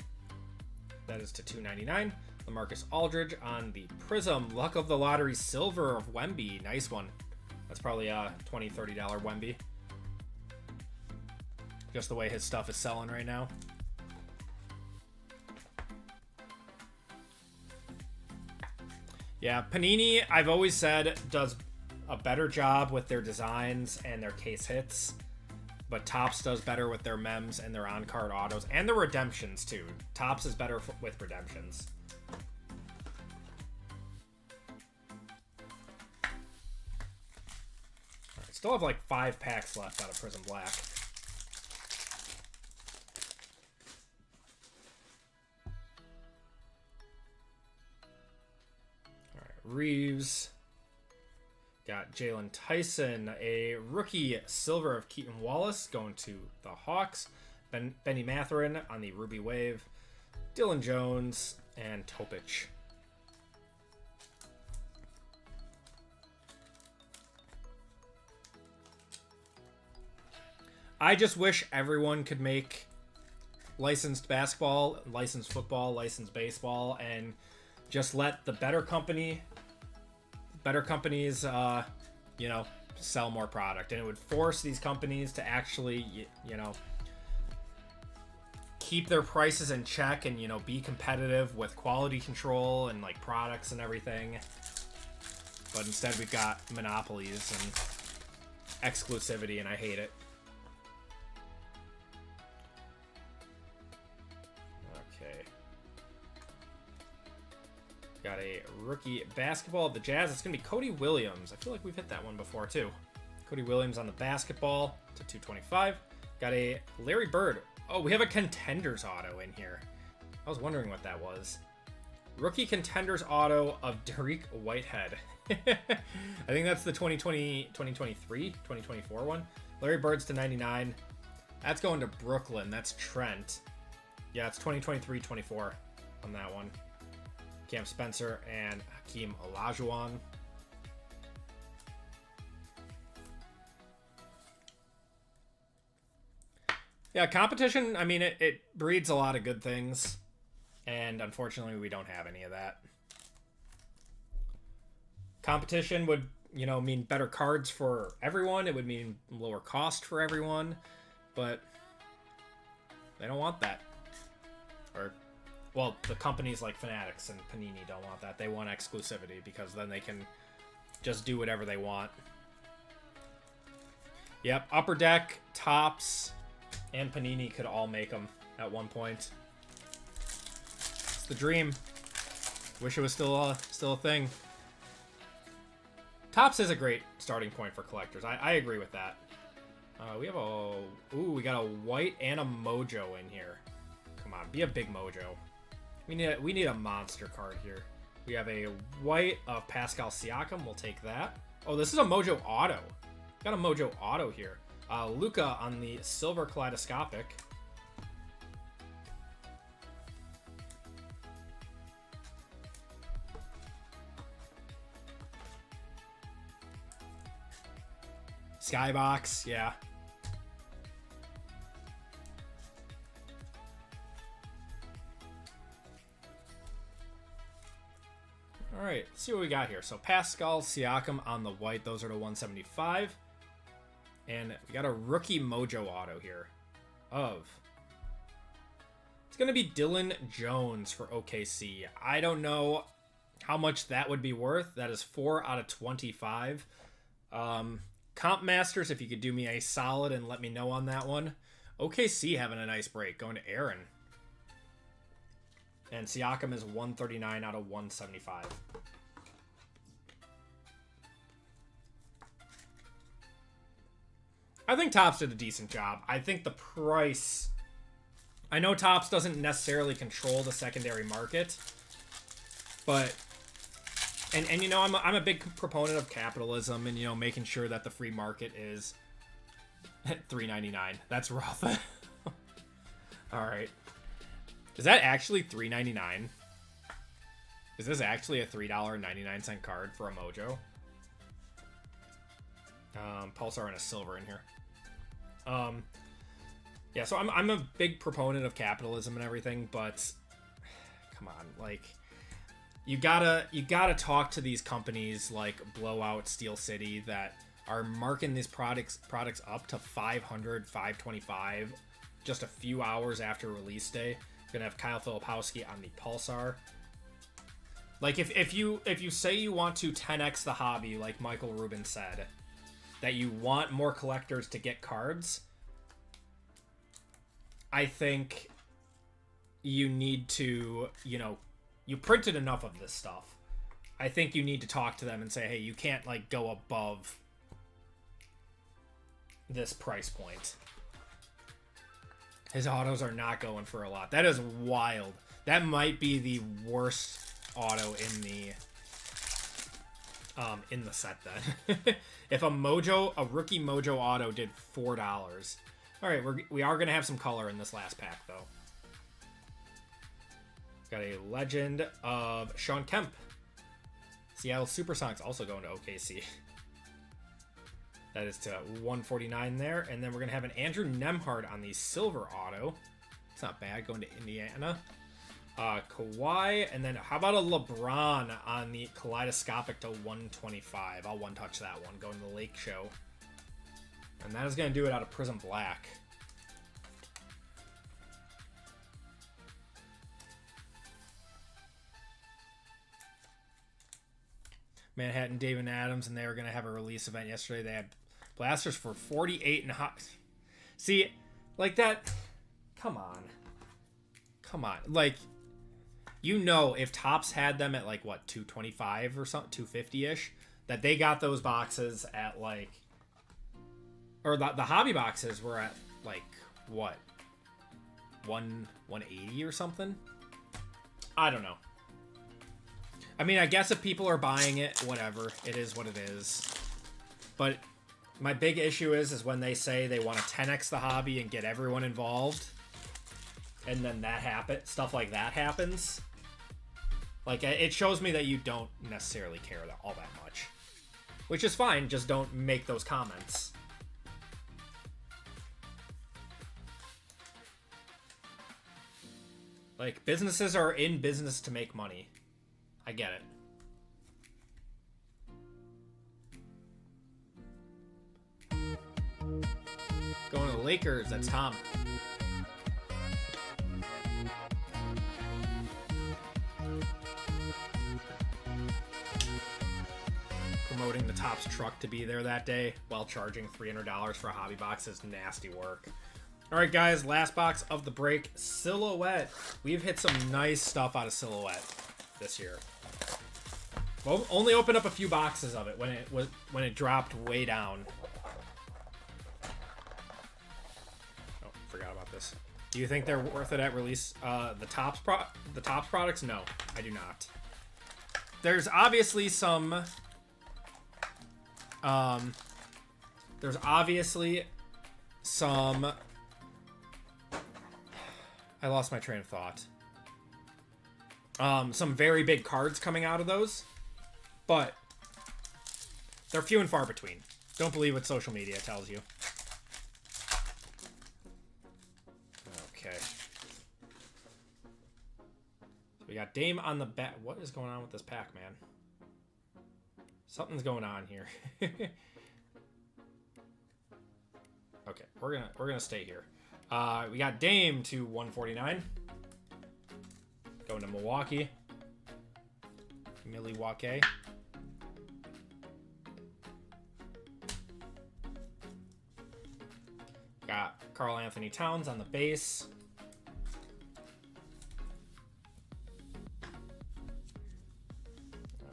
That is to 299. LaMarcus Aldridge on the Prizm. Luck of the Lottery silver of Wemby. Nice one. That's probably a $20, $30 Wemby. Just the way his stuff is selling right now. Yeah, Panini, I've always said, does a better job with their designs and their case hits. But Topps does better with their mems and their on-card autos. And the redemptions, too. Topps is better with redemptions. Alright, still have like 5 packs left out of Prizm Black. Reeves. Got Jalen Tyson, a rookie silver of Keaton Wallace going to the Hawks. Benny Matherin on the Ruby Wave, Dylan Jones, and Topic. I just wish everyone could make licensed basketball, licensed football, licensed baseball, and just let the better companies, you know, sell more product. And it would force these companies to actually, you know, keep their prices in check and, you know, be competitive with quality control and like products and everything. But instead we've got monopolies and exclusivity, and I hate it. Got a rookie basketball of the Jazz. It's going to be Cody Williams. I feel like we've hit that one before, too. Cody Williams on the basketball to 225. Got a Larry Bird. Oh, we have a Contenders auto in here. I was wondering what that was. Rookie Contenders auto of Dariq Whitehead. I think that's the 2020, 2023, 2024 one. Larry Bird's to 99. That's going to Brooklyn. That's Trent. Yeah, it's 2023-24 on that one. Cam Spencer and Hakeem Olajuwon. Yeah, competition, I mean, it breeds a lot of good things, and unfortunately we don't have any of that. Competition would, you know, mean better cards for everyone. It would mean lower cost for everyone, but they don't want that. Or, well, the companies like Fanatics and Panini don't want that. They want exclusivity because then they can just do whatever they want. Yep, Upper Deck, Topps, and Panini could all make them at one point. It's the dream. Wish it was still a thing. Topps is a great starting point for collectors. I agree with that. We have we got a white and a mojo in here. Come on, be a big mojo. We need a monster card here. We have a white of Pascal Siakam. We'll take that. Oh, this is a mojo auto. Got a mojo auto here. Luka on the silver kaleidoscopic. Skybox, yeah. All right, let's see what we got here. So Pascal Siakam on the white. Those are the 175. And we got a rookie mojo auto here of... It's going to be Dylan Jones for OKC. I don't know how much that would be worth. That is 4 out of 25. Comp Masters, if you could do me a solid and let me know on that one. OKC having a nice break, going to Aaron. And Siakam is 139 out of 175. I think Topps did a decent job. I think the price... I know Topps doesn't necessarily control the secondary market, but... And you know, I'm a big proponent of capitalism and, you know, making sure that the free market is at $3.99. That's rough. All right. Is that actually $3.99? Is this actually a $3.99 card for a mojo? Pulsar and a silver in here. Yeah, so I'm a big proponent of capitalism and everything, but come on, like... You gotta talk to these companies like Blowout, Steel City that are marking these products up to 500, 525 just a few hours after release day. Gonna have Kyle Filipowski on the Pulsar. Like if you say you want to 10x the hobby, like Michael Rubin said, that you want more collectors to get cards, I think you need to, you know, you printed enough of this stuff. I think you need to talk to them and say, hey, you can't like go above this price point. His autos are not going for a lot. That is wild. That might be the worst auto in the set then. If a rookie mojo auto did $4, All right, we are gonna have some color in this last pack though. Got a legend of Sean Kemp. Seattle Supersonics also going to OKC. That is to 149 there. And then we're going to have an Andrew Nemhard on the silver auto. It's not bad, going to Indiana. Kawhi. And then how about a LeBron on the kaleidoscopic to 125? I'll one-touch that one, going to the Lake Show. And that is going to do it out of Prizm Black. Manhattan, David Adams, and they were going to have a release event yesterday. They had blasters for 48 and hot. See, like that. Come on. Come on. Like, you know, if Topps had them at like, what, 225 or something, 250-ish, that they got those boxes at like, or the hobby boxes were at like, what, 180 or something? I don't know. I mean, I guess if people are buying it, whatever. It is what it is. But my big issue is when they say they want to 10x the hobby and get everyone involved, and then that happens, stuff like that happens. Like, it shows me that you don't necessarily care all that much. Which is fine, just don't make those comments. Like, businesses are in business to make money. I get it. Going to the Lakers, that's Tom. Promoting the Topps truck to be there that day while charging $300 for a hobby box is nasty work. All right, guys, last box of the break, Silhouette. We've hit some nice stuff out of Silhouette this year. Well, only opened up a few boxes of it when it dropped way down. Oh, forgot about this. Do you think they're worth it at release? The Topps products? No, I do not. There's obviously some. There's obviously some. I lost my train of thought. Some very big cards coming out of those. But they're few and far between. Don't believe what social media tells you. Okay. So we got Dame on the back. What is going on with this pack, man? Something's going on here. Okay, we're gonna stay here. We got Dame to 149. Going to Milwaukee. Milwaukee. Got Karl Anthony Towns on the base.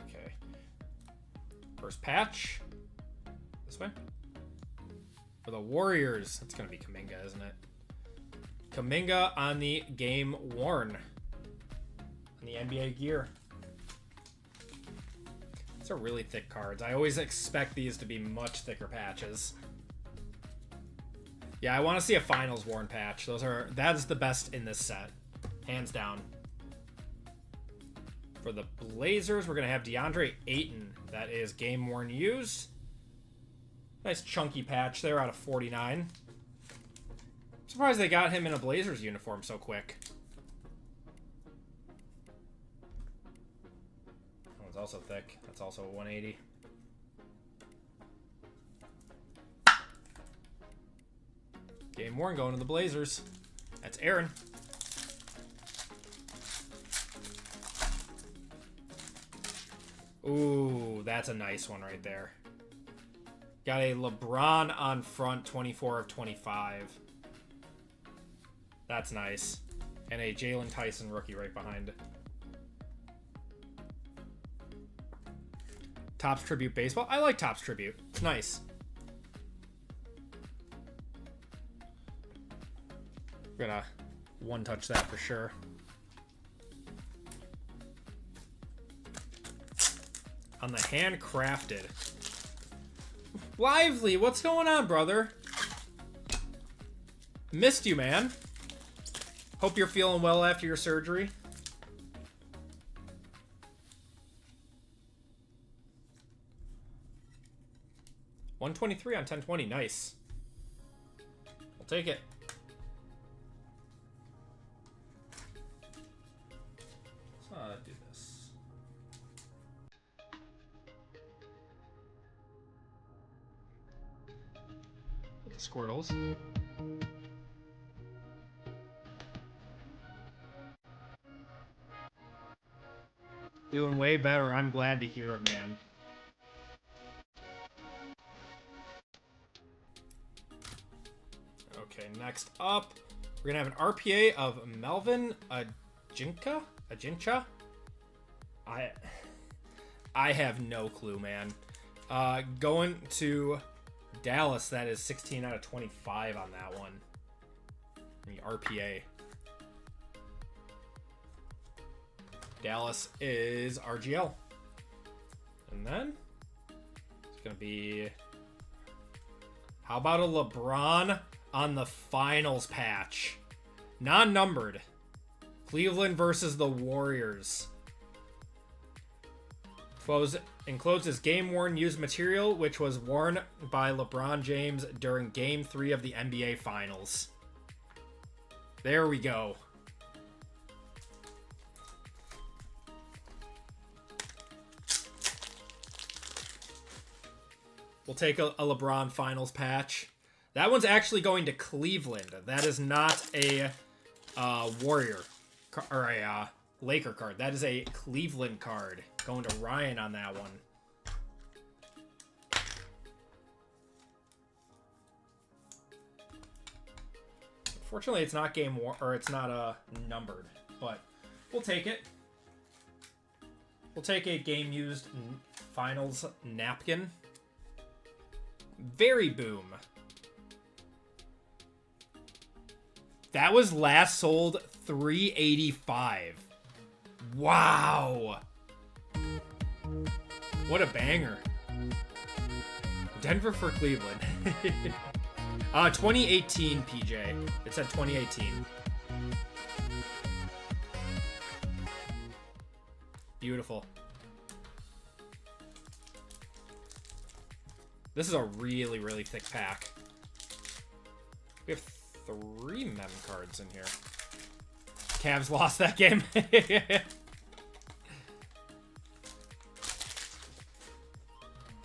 Okay. First patch. This way. For the Warriors. It's going to be Kuminga, isn't it? Kuminga on the game worn. On the NBA gear. These are really thick cards. I always expect these to be much thicker patches. Yeah, I want to see a finals worn patch. That is the best in this set. Hands down. For the Blazers, we're going to have DeAndre Ayton. That is game worn used. Nice chunky patch there out of 49. Surprised they got him in a Blazers uniform so quick. That one's also thick. That's also a 180. Game worn going to the Blazers. That's Aaron. Ooh, that's a nice one right there. Got a LeBron on front, 24 of 25. That's nice. And a Jalen Tyson rookie right behind. Topps Tribute Baseball. I like Topps Tribute. It's nice. We're gonna one-touch that for sure. On the handcrafted. Lively, what's going on, brother? Missed you, man. Hope you're feeling well after your surgery. $123 on 1020. Nice. We'll take it. Let's do this. With the Squirtles. Doing way better. I'm glad to hear it, man. Okay, next up, we're gonna have an RPA of Melvin Ajincha. I have no clue, man. Going to Dallas, that is 16 out of 25 on that one. The RPA. Dallas is RGL. And then it's gonna be, how about a LeBron on the finals patch? Non-numbered. Cleveland versus the Warriors. Encloses game-worn used material, which was worn by LeBron James during Game 3 of the NBA Finals. There we go. We'll take a LeBron Finals patch. That one's actually going to Cleveland. That is not a Warrior or a Laker card. That is a Cleveland card. Going to Ryan on that one. Unfortunately, it's not it's not numbered, but we'll take it. We'll take a game used finals napkin. Very boom. That was last sold $385. Wow. What a banger. Denver for Cleveland. 2018 PJ. It said 2018. Beautiful. This is a really, really thick pack. We have 3 mem cards in here. Cavs lost that game.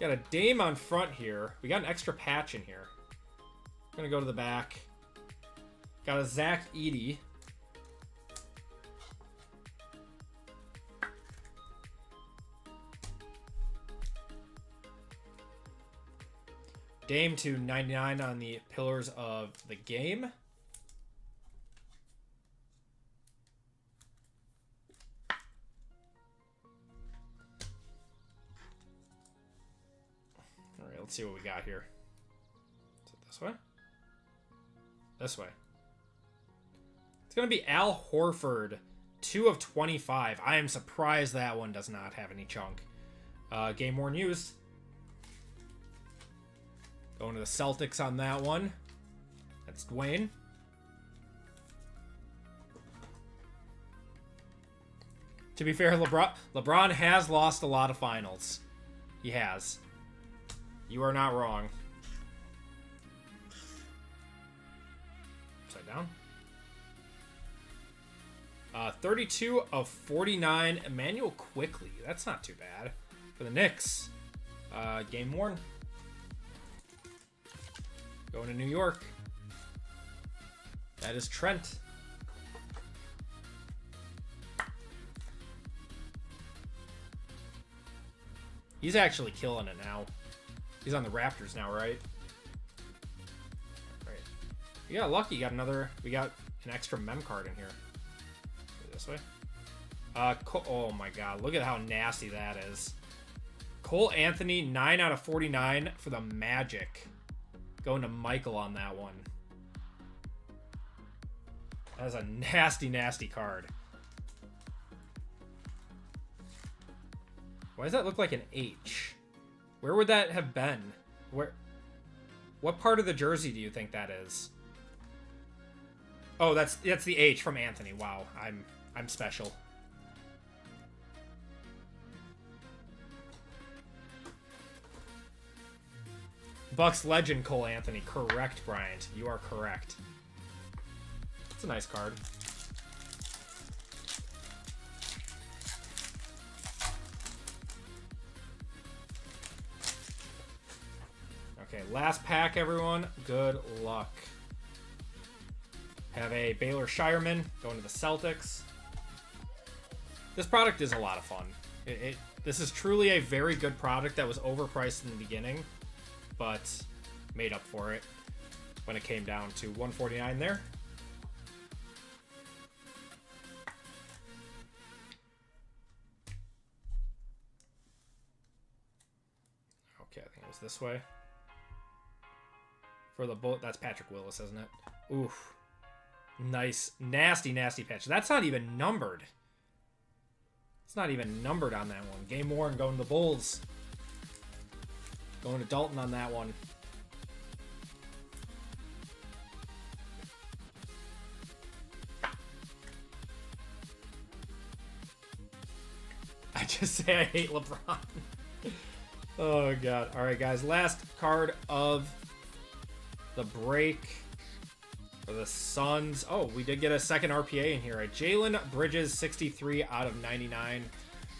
Got a Dame on front here. We got an extra patch in here. I'm gonna go to the back. Got a Zach Edey. Dame to 99 on the Pillars of the Game. All right, let's see what we got here. Is it this way? This way. It's going to be Al Horford, 2 of 25. I am surprised that one does not have any chunk. Game worn used. Going to the Celtics on that one. That's Dwayne. To be fair, LeBron has lost a lot of finals. He has. You are not wrong. Upside down. 32 of 49. Emmanuel Quickly. That's not too bad. For the Knicks. Game worn. Going to New York. That is Trent. He's actually killing it now. He's on the Raptors now, right? Right. We got lucky. We got an extra mem card in here. This way. Oh my god. Look at how nasty that is. Cole Anthony, 9 out of 49 for the Magic. Going to Michael on that one. That's a nasty, nasty card. Why does that look like an H? Where would that have been? What part of the jersey do you think that is? Oh, that's the H from Anthony. Wow, I'm special. Bucks legend Cole Anthony. Correct, Bryant. You are correct. It's a nice card. Okay, last pack, everyone. Good luck. Have a Baylor Shireman going to the Celtics. This product is a lot of fun. This is truly a very good product that was overpriced in the beginning, but made up for it when it came down to $149 there. Okay, I think it was this way. For the bullet, that's Patrick Willis, isn't it? Oof. Nice, nasty, nasty patch. That's not even numbered. It's not even numbered on that one. Game worn going to the Bulls. Going to Dalton on that one. I just say I hate LeBron. Oh, God. All right, guys. Last card of the break for the Suns. Oh, we did get a second RPA in here. Right? Jalen Bridges, 63 out of 99.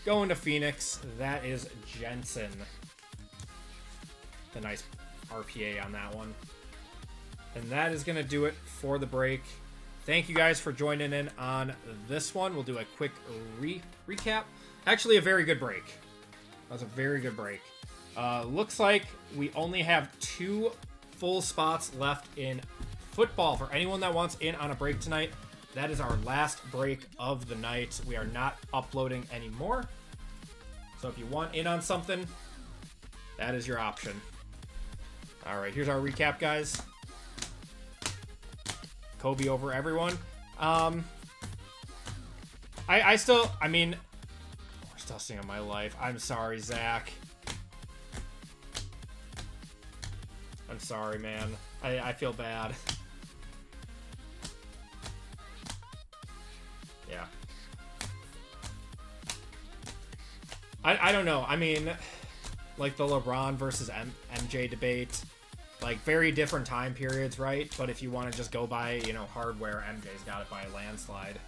Going to Phoenix. That is Jensen. The nice RPA on that one. And that is going to do it for the break. Thank you guys for joining in on this one. We'll do a quick recap. Actually, a very good break. That was a very good break. Looks like we only have 2 full spots left in football for anyone that wants in on a break tonight. That is our last break of the night. We are not uploading anymore. So if you want in on something, that is your option. All right, here's our recap, guys. Kobe over everyone. I mean, we're still seeing on my life. I'm sorry, Zach. I'm sorry, man. I feel bad. Yeah. I don't know. I mean, like the LeBron versus MJ debate, like very different time periods, right? But if you want to just go by, you know, hardware, MJ's got it by a landslide.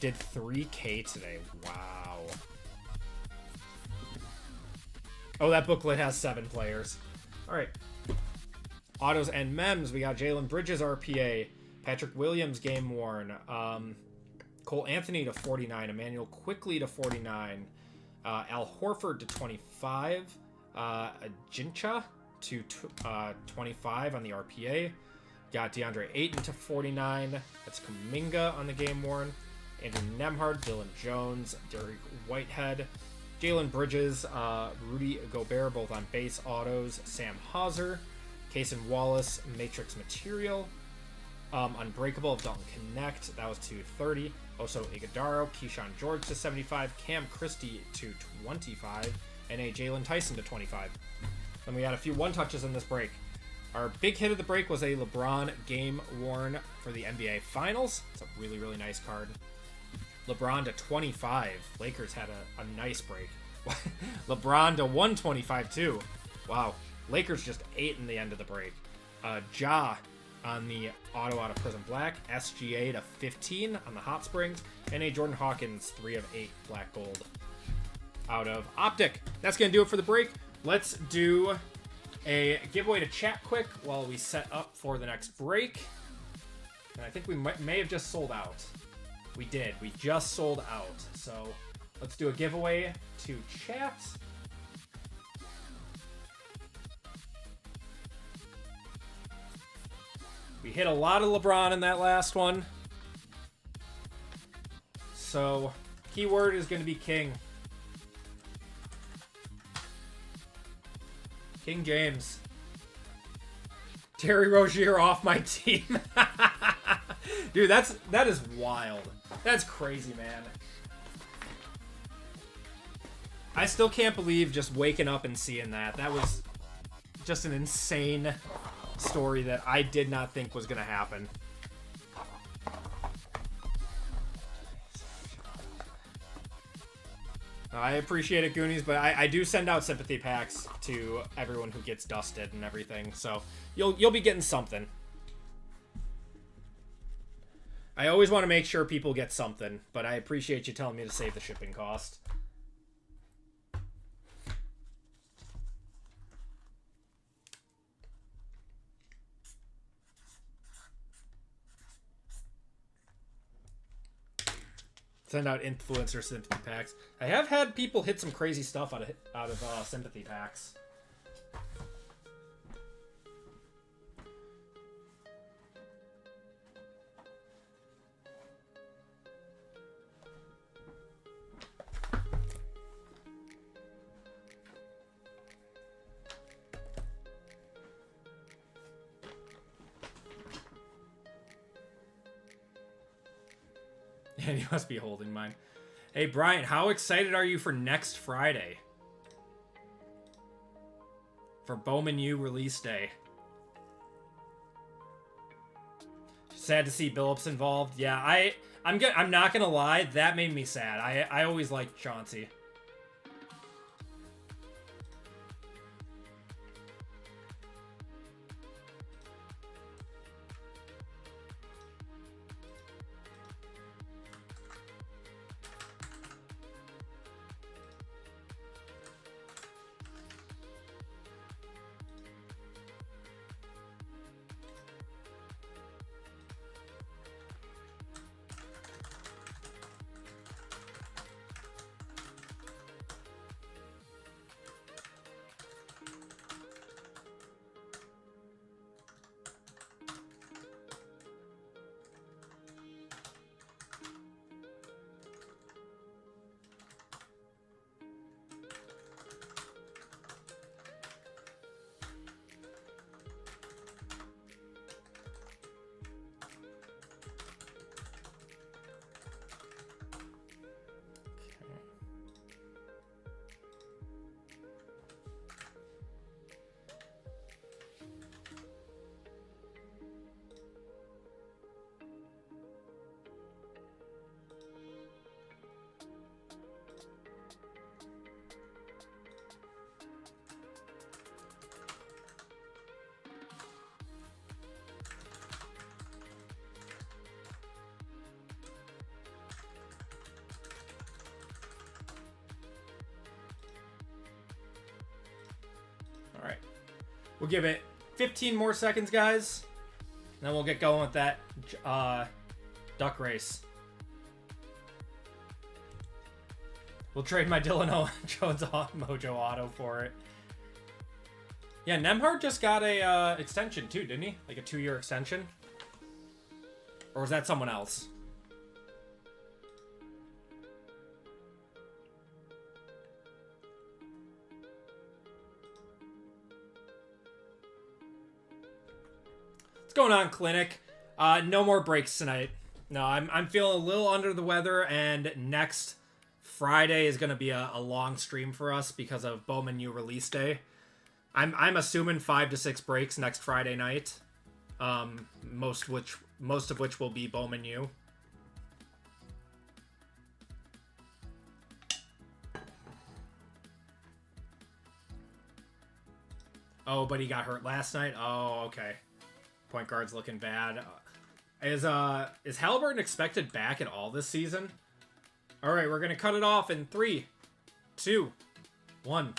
Did 3K today. Wow. Oh, that booklet has 7 players. All right. Autos and Mems. We got Jalen Bridges RPA. Patrick Williams game worn. Cole Anthony to 49. Emmanuel Quickly to 49. Al Horford to 25. Jincha to 25 on the RPA. Got DeAndre Ayton to 49. That's Kuminga on the game worn. Andrew Nemhard, Dylan Jones, Derek Whitehead, Jalen Bridges, Rudy Gobert, both on base autos. Sam Hauser, Cason Wallace, Matrix Material. Unbreakable of Dalton Connect, that was to 30. Also Iguodaro, Keyshawn George to 75. Cam Christie to 25. And a Jalen Tyson to 25. Then we had a few one-touches in this break. Our big hit of the break was a LeBron game worn for the NBA Finals. It's a really, really nice card. LeBron to 25. Lakers had a nice break. LeBron to 125 too. Wow. Lakers just ate in the end of the break. Ja on the auto out of Prizm Black. SGA to 15 on the Hot Springs. And a Jordan Hawkins 3 of 8 black gold out of Optic. That's going to do it for the break. Let's do a giveaway to chat quick while we set up for the next break. And I think we may have just sold out. We did. We just sold out. So let's do a giveaway to chat. We hit a lot of LeBron in that last one. So keyword is going to be King. King James. Terry Rozier off my team. Dude, that is wild. That's crazy, man. I still can't believe just waking up and seeing that. That was just an insane story that I did not think was going to happen. I appreciate it, Goonies, but I do send out sympathy packs to everyone who gets dusted and everything, so you'll be getting something. I always want to make sure people get something, but I appreciate you telling me to save the shipping cost. Send out influencer sympathy packs. I have had people hit some crazy stuff out of sympathy packs. And you must be holding mine. Hey, Brian, how excited are you for next Friday? For Bowman U release day. Sad to see Billups involved. Yeah, I'm not gonna lie, that made me sad. I always liked Chauncey. Alright. We'll give it 15 more seconds, guys. And then we'll get going with that duck race. We'll trade my Dylan Jones Mojo Auto for it. Yeah, Nemhard just got a extension too, didn't he? Like a 2-year extension? Or was that someone else? What's going on, Clinic? No more breaks tonight. No, I'm feeling a little under the weather, and next Friday is going to be a long stream for us because of Bowman U release day. I'm assuming 5 to 6 breaks next Friday night. Most of which will be Bowman U. Oh, but he got hurt last night. Oh, okay. Point guard's looking bad. Is Halliburton expected back at all this season? All right, we're gonna cut it off in 3, 2, 1.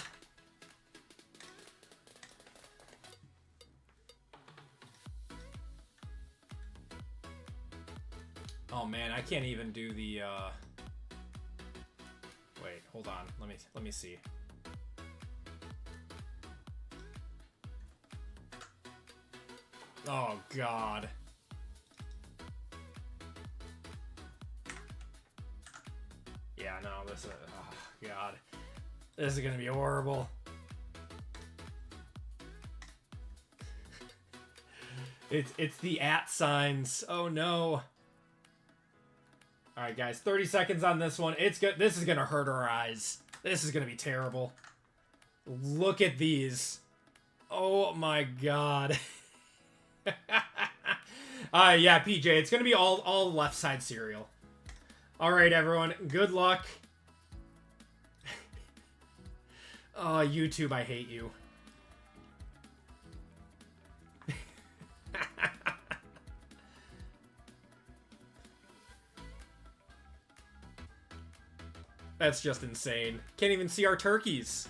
Oh man, I can't even do the. Wait, hold on. Let me see. Oh god. Yeah, no, this is. Oh god, this is gonna be horrible. It's the @ signs. Oh no. All right, guys, 30 seconds on this one. It's good. This is gonna hurt our eyes. This is gonna be terrible. Look at these. Oh my god. Yeah, PJ, it's gonna be all left side cereal. All right, everyone, good luck. Oh, YouTube, I hate you. That's just insane. Can't even see our turkeys.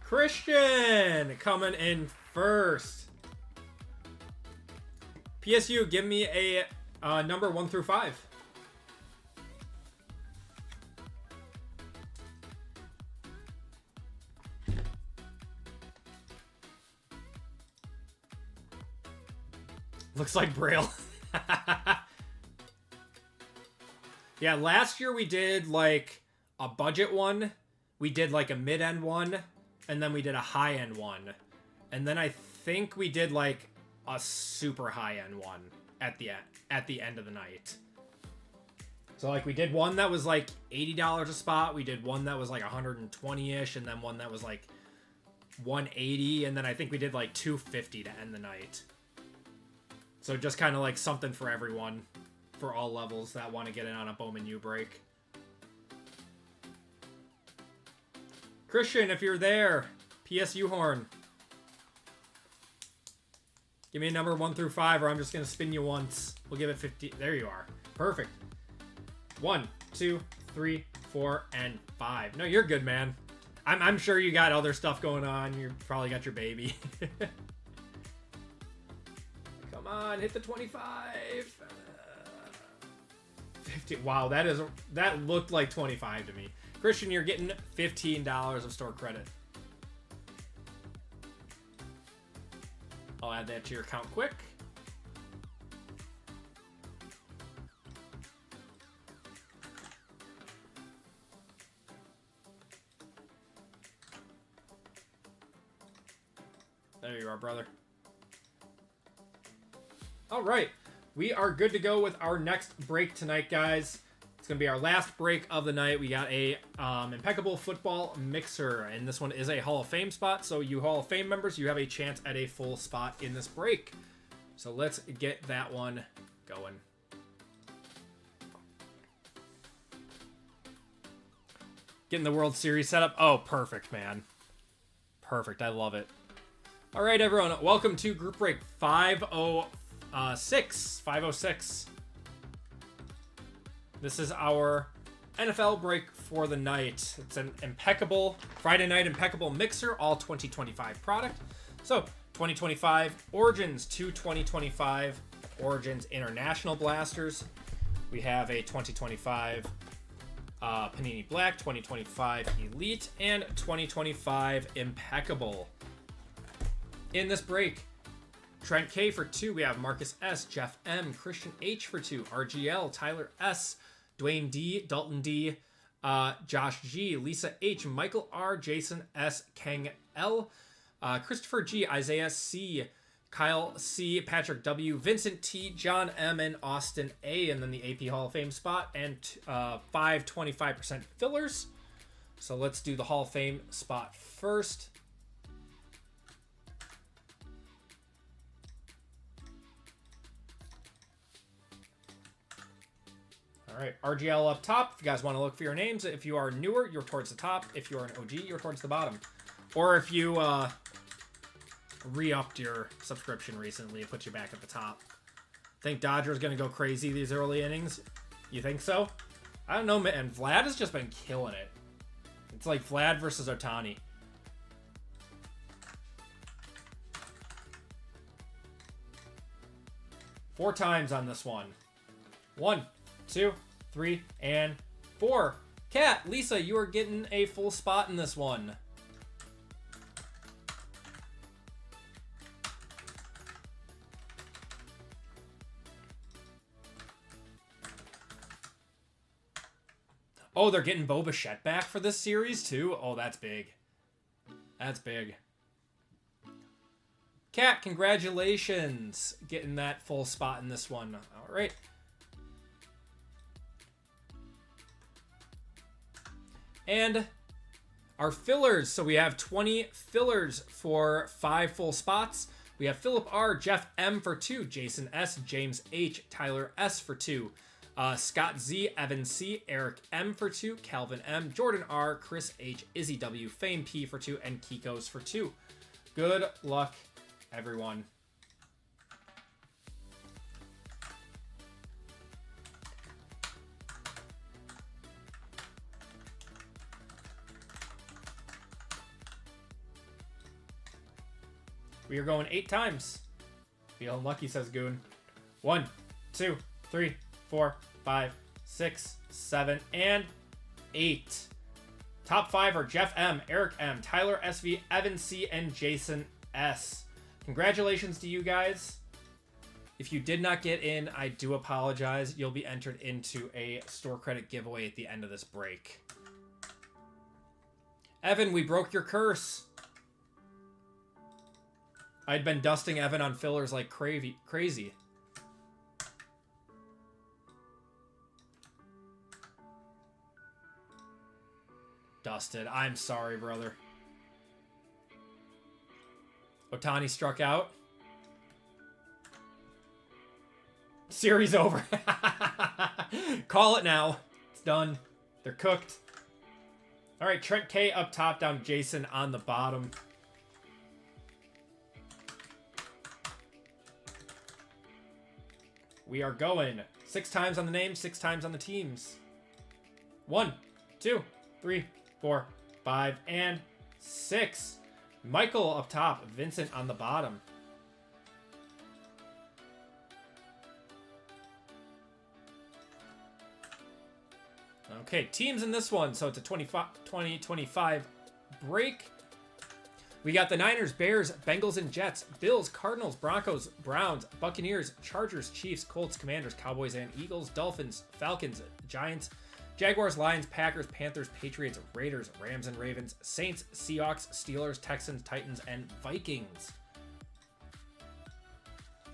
Christian coming in first. PSU, give me a number 1 through 5. Looks like Braille. Yeah, last year we did like a budget one. We did like a mid-end one. And then we did a high-end one. And then I think we did like a super high-end one at the end of the night. So like we did one that was like $80 a spot. We did one that was like 120-ish, and then one that was like 180, and then I think we did like 250 to end the night. So just kind of like something for everyone, for all levels that want to get in on a Bowman U break. Christian, if you're there, PSU horn. Give me a number 1 through 5, or I'm just going to spin you once. We'll give it 50. There you are. Perfect. 1, 2, 3, 4, and 5. No, you're good, man. I'm sure you got other stuff going on. You probably got your baby. Come on, hit the 25. 50. Wow, that looked like 25 to me. Christian, you're getting $15 of store credit. I'll add that to your account quick. There you are, brother. All right. We are good to go with our next break tonight, guys. It's going to be our last break of the night. We got a Impeccable football mixer, and this one is a Hall of Fame spot. So you Hall of Fame members, you have a chance at a full spot in this break. So let's get that one going. Getting the World Series set up. Oh, perfect, man. Perfect. I love it. All right, everyone. Welcome to Group Break 506. 506. This is our NFL break for the night. It's an Impeccable, Friday night Impeccable mixer, all 2025 product. So, 2025 Origins to 2025 Origins International Blasters. We have a 2025 Panini Black, 2025 Elite, and 2025 Impeccable. In this break, Trent K for 2, we have Marcus S, Jeff M, Christian H for 2, RGL, Tyler S, Dwayne D, Dalton D, Josh G, Lisa H, Michael R, Jason S, Kang L, Christopher G, Isaiah C, Kyle C, Patrick W, Vincent T, John M, and Austin A, and then the AP Hall of Fame spot, and 5 25% fillers. So let's do the Hall of Fame spot first. All right, RGL up top. If you guys want to look for your names, if you are newer, you're towards the top. If you're an OG, you're towards the bottom. Or if you re-upped your subscription recently, it puts you back at the top. Think Dodger's going to go crazy these early innings? You think so? I don't know, man. Vlad has just been killing it. It's like Vlad versus Ohtani. Four times on this one. 1, 2, 3, and 4. Kat, Lisa, you are getting a full spot in this one. Oh, they're getting Bo Bichette back for this series, too? Oh, that's big. That's big. Cat, congratulations. Getting that full spot in this one. All right. And our fillers. So we have 20 fillers for 5 full spots. We have Philip R, Jeff M for 2, Jason S, James H, Tyler S for 2, Scott Z, Evan C, Eric M for 2, Calvin M, Jordan R, Chris H, Izzy W, Fame P for 2, and Kikos for 2. Good luck, everyone. We are going 8 times. Feeling lucky, says Goon. 1, 2, 3, 4, 5, 6, 7, and 8. Top 5 are Jeff M, Eric M, Tyler SV, Evan C, and Jason S. Congratulations to you guys. If you did not get in, I do apologize. You'll be entered into a store credit giveaway at the end of this break. Evan, we broke your curse. I'd been dusting Evan on fillers like crazy. Dusted. I'm sorry, brother. Otani struck out. Series over. Call it now. It's done. They're cooked. All right, Trent K up top, down Jason on the bottom. We are going 6 times on the name, 6 times on the teams. 1, 2, 3, 4, 5, and 6. Michael up top, Vincent on the bottom. Okay, teams in this one. So it's a 20-25 break. We got the Niners, Bears, Bengals, and Jets, Bills, Cardinals, Broncos, Browns, Buccaneers, Chargers, Chiefs, Colts, Commanders, Cowboys, and Eagles, Dolphins, Falcons, Giants, Jaguars, Lions, Packers, Panthers, Patriots, Raiders, Rams, and Ravens, Saints, Seahawks, Steelers, Texans, Titans, and Vikings.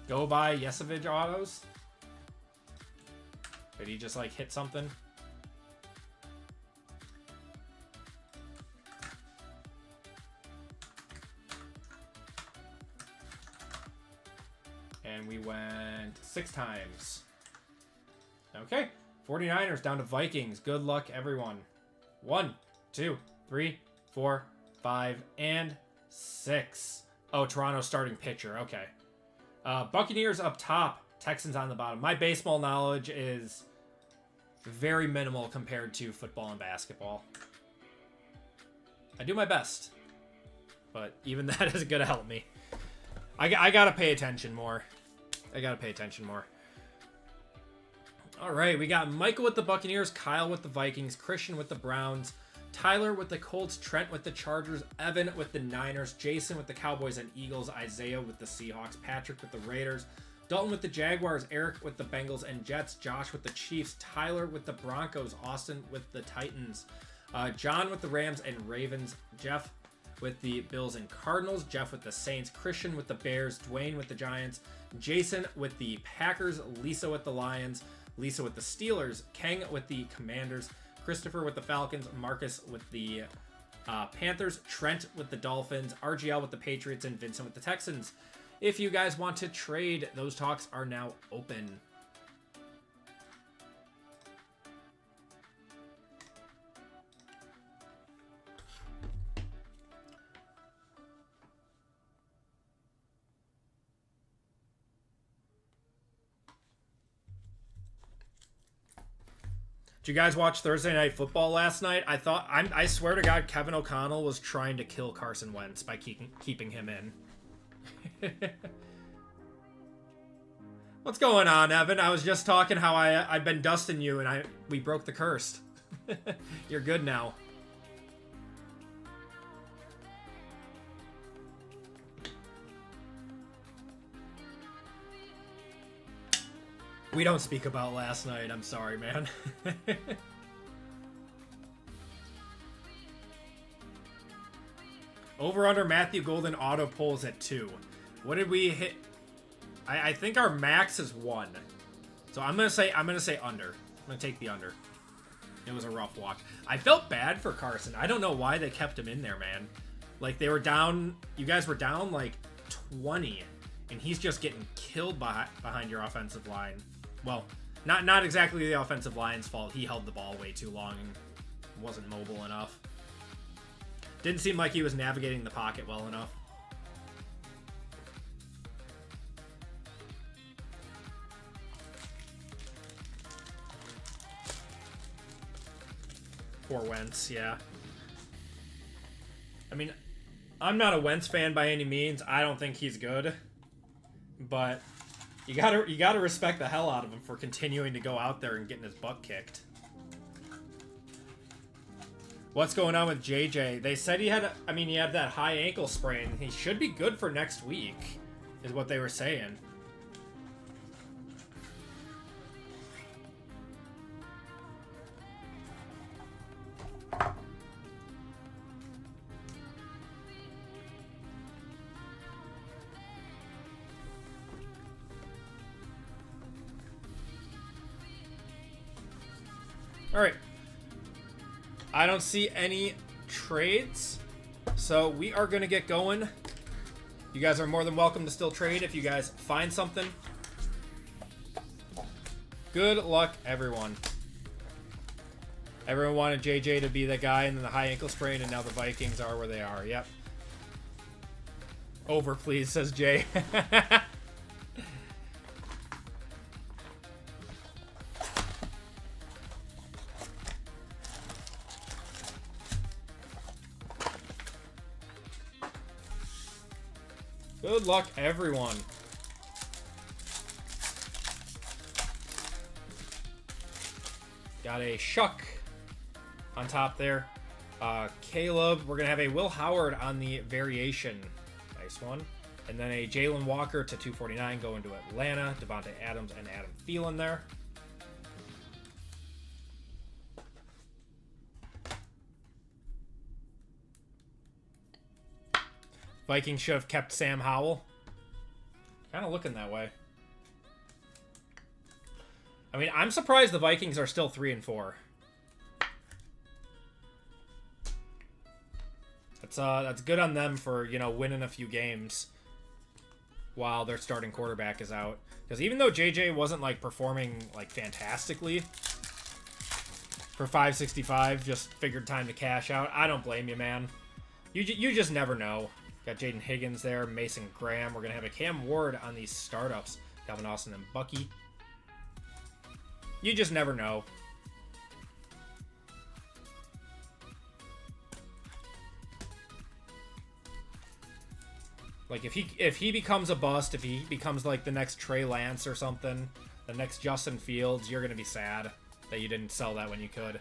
Go by Yesevich autos. Did he just like hit something? And we went 6 times. Okay. 49ers down to Vikings. Good luck, everyone. 1, 2, 3, 4, 5, and 6. Oh, Toronto starting pitcher. Okay. Buccaneers up top. Texans on the bottom. My baseball knowledge is very minimal compared to football and basketball. I do my best. But even that isn't going to help me. I got to pay attention more. All right, we got Michael with the Buccaneers, Kyle with the Vikings, Christian with the Browns, Tyler with the Colts, Trent with the Chargers, Evan with the Niners, Jason with the Cowboys and Eagles, Isaiah with the Seahawks, Patrick with the Raiders, Dalton with the Jaguars, Eric with the Bengals and Jets, Josh with the Chiefs, Tyler with the Broncos, Austin with the Titans, John with the Rams and Ravens, Jeff with the Bills and Cardinals, Jeff with the Saints, Christian with the Bears, Dwayne with the Giants, Jason with the Packers, Lisa with the Lions, Lisa with the Steelers, Kang with the Commanders, Christopher with the Falcons, Marcus with the Panthers, Trent with the Dolphins, RGL with the Patriots, and Vincent with the Texans. If you guys want to trade, those talks are now open. Did you guys watch Thursday Night Football last night? I swear to God, Kevin O'Connell was trying to kill Carson Wentz by keeping him in. What's going on, Evan? I was just talking how I've been dusting you and we broke the curse. You're good now. We don't speak about last night. I'm sorry, man. Over under Matthew Golden auto polls at 2. What did we hit? I think our max is 1. So I'm gonna say under. I'm gonna take the under. It was a rough walk. I felt bad for Carson. I don't know why they kept him in there, man. Like, they were down... You guys were down, like, 20. And he's just getting killed behind your offensive line. Well, not exactly the offensive line's fault. He held the ball way too long and wasn't mobile enough. Didn't seem like he was navigating the pocket well enough. Poor Wentz, yeah. I mean, I'm not a Wentz fan by any means. I don't think he's good. But you gotta respect the hell out of him for continuing to go out there and getting his butt kicked. What's going on with JJ? They said he had that high ankle sprain. He should be good for next week, is what they were saying. All right. I don't see any trades, so we are going to get going. You guys are more than welcome to still trade if you guys find something. Good luck, everyone. Everyone wanted JJ to be the guy and then the high ankle sprain, and now the Vikings are where they are. Yep. Over, please, says Jay. Good luck, everyone. Got a Shuck on top there. Caleb, we're going to have a Will Howard on the variation. Nice one. And then a Jalen Walker to 249 going to Atlanta. Devontae Adams and Adam Thielen there. Vikings should have kept Sam Howell. Kind of looking that way. I mean, I'm surprised the Vikings are still 3-4. That's good on them for, you know, winning a few games while their starting quarterback is out. Because even though JJ wasn't, like, performing, like, fantastically for 565, just figured time to cash out. I don't blame you, man. You just never know. Got Jaden Higgins there, Mason Graham. We're going to have a Cam Ward on these startups. Calvin Austin and Bucky. You just never know. Like, if he becomes a bust, if he becomes, like, the next Trey Lance or something, the next Justin Fields, you're going to be sad that you didn't sell that when you could.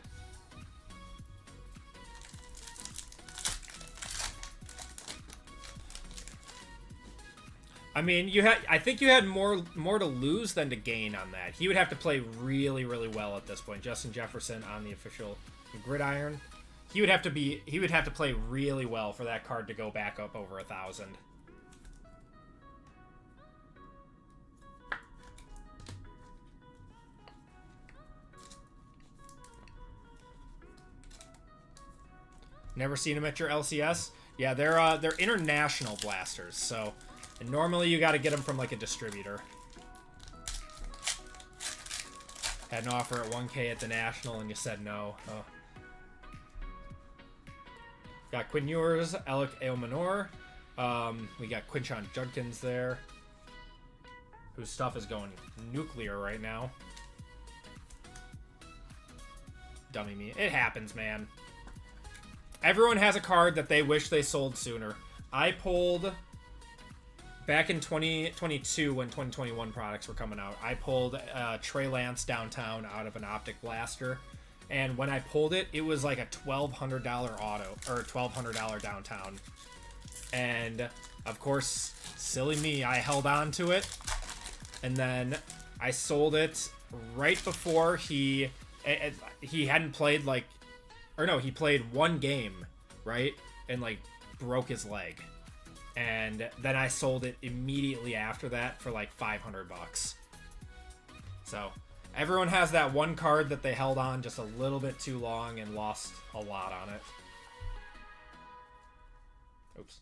I mean, I think you had more to lose than to gain on that. He would have to play really, really well at this point. Justin Jefferson on the official gridiron. He would have to play really well for that card to go back up over 1,000. Never seen them at your LCS? Yeah, they're international blasters, so. And normally you got to get them from, like, a distributor. Had an offer at 1K at the National, and you said no. Oh. Got Quinn Ewers, Alec Eomanor. We got Quinshon Judkins there, whose stuff is going nuclear right now. Dummy me. It happens, man. Everyone has a card that they wish they sold sooner. I pulled... Back in 2022, when 2021 products were coming out, I pulled Trey Lance downtown out of an Optic Blaster, and when I pulled it, it was like a $1,200 auto, or $1,200 downtown. And, of course, silly me, I held on to it, and then I sold it right before he hadn't played, like, or no, he played one game, right, and, like, broke his leg. And then I sold it immediately after that for like 500 bucks. So everyone has that one card that they held on just a little bit too long and lost a lot on it. Oops.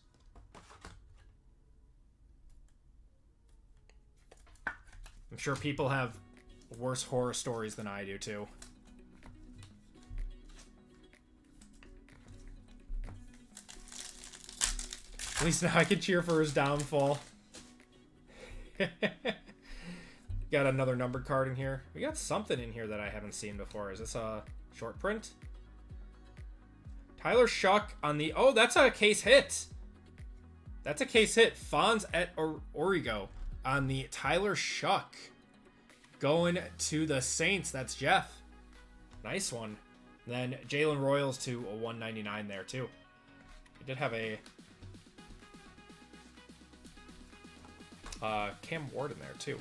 I'm sure people have worse horror stories than I do, too. At least now I can cheer for his downfall. Got another numbered card in here. We got something in here that I haven't seen before. Is this a short print? Tyler Shuck on the... Oh, that's a case hit. That's a case hit. Fonz at Origo on the Tyler Shuck. Going to the Saints. That's Jeff. Nice one. Then Jalen Royals to a 199 there, too. He did have a... Cam Ward in there, too.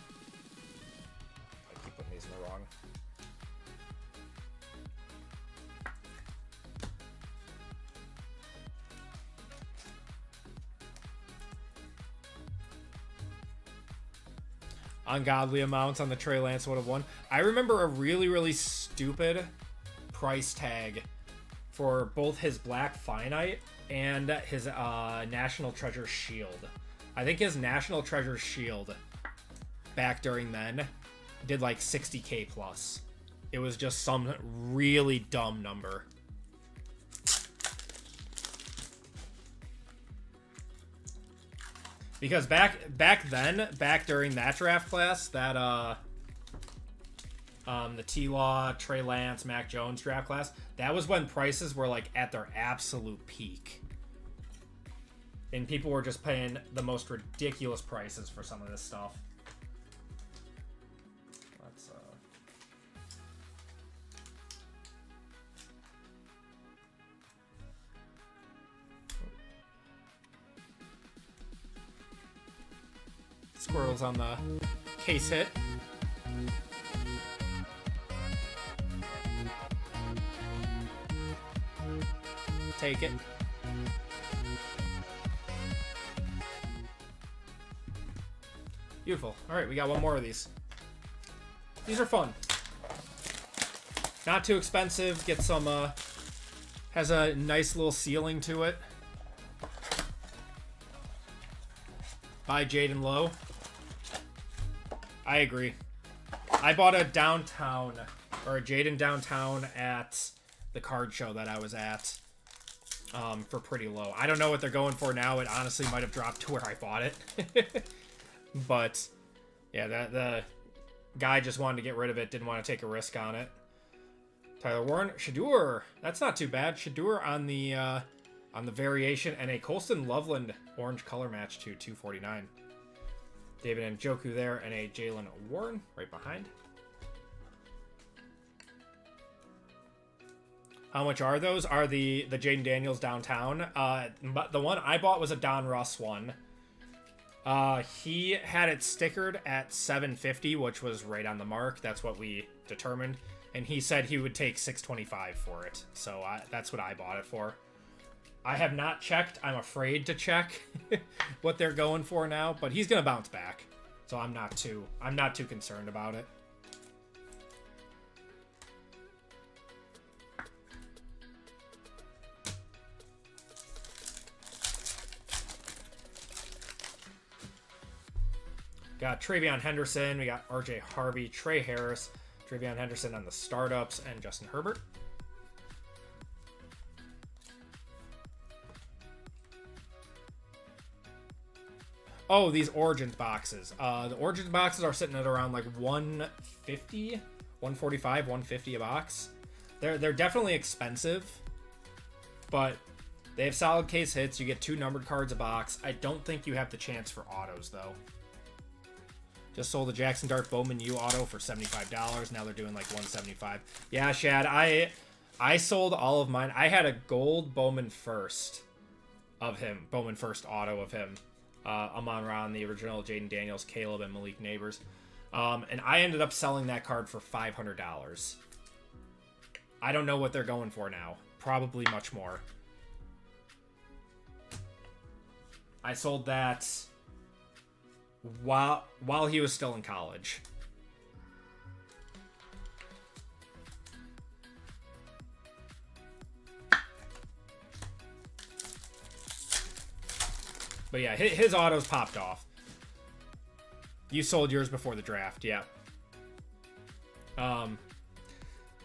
I keep putting these in the wrong... Ungodly amounts on the Trey Lance would have won. I remember a really, really stupid price tag for both his Black Finite and his National Treasure Shield. I think his National Treasure Shield back during then did like 60k plus. It was just some really dumb number. Because back during that draft class, that the T-Law, Trey Lance, Mac Jones draft class, that was when prices were like at their absolute peak. And people were just paying the most ridiculous prices for some of this stuff. Let's Squirrels on the case hit. Take it. Beautiful. All right, we got one more of these. These are fun. Not too expensive. Get some, has a nice little ceiling to it. By Jaden Lowe. I agree. I bought a downtown, or a Jaden downtown at the card show that I was at for pretty low. I don't know what they're going for now. It honestly might have dropped to where I bought it. But, yeah, the guy just wanted to get rid of it, didn't want to take a risk on it. Tyler Warren. Shador. That's not too bad. Shador on the variation, and a Colston Loveland orange color match to 249. David Njoku there, and a Jalen Warren right behind. How much are those? Are the Jaden Daniels downtown? But the one I bought was a Don Russ one. He had it stickered at $750, which was right on the mark. That's what we determined. And he said he would take $625 for it. So that's what I bought it for. I have not checked. I'm afraid to check what they're going for now, but he's gonna bounce back, so I'm not too concerned about it. Got Travion Henderson, we got RJ Harvey, Trey Harris, Travion Henderson on the startups, and Justin Herbert. Oh, these Origins boxes. The Origins boxes are sitting at around like 150, 145, 150 a box. They're definitely expensive, but they have solid case hits. You get 2 numbered cards a box. I don't think you have the chance for autos, though. Just sold the Jackson Dart Bowman U auto for $75. Now they're doing like $175. Yeah, Shad, I sold all of mine. I had a gold Bowman First of him. Bowman First auto of him. Amon-Ra, the original Jaden Daniels, Caleb, and Malik Neighbors. And I ended up selling that card for $500. I don't know what they're going for now. Probably much more. I sold that while he was still in college. But yeah, his autos popped off. You sold yours before the draft, yeah.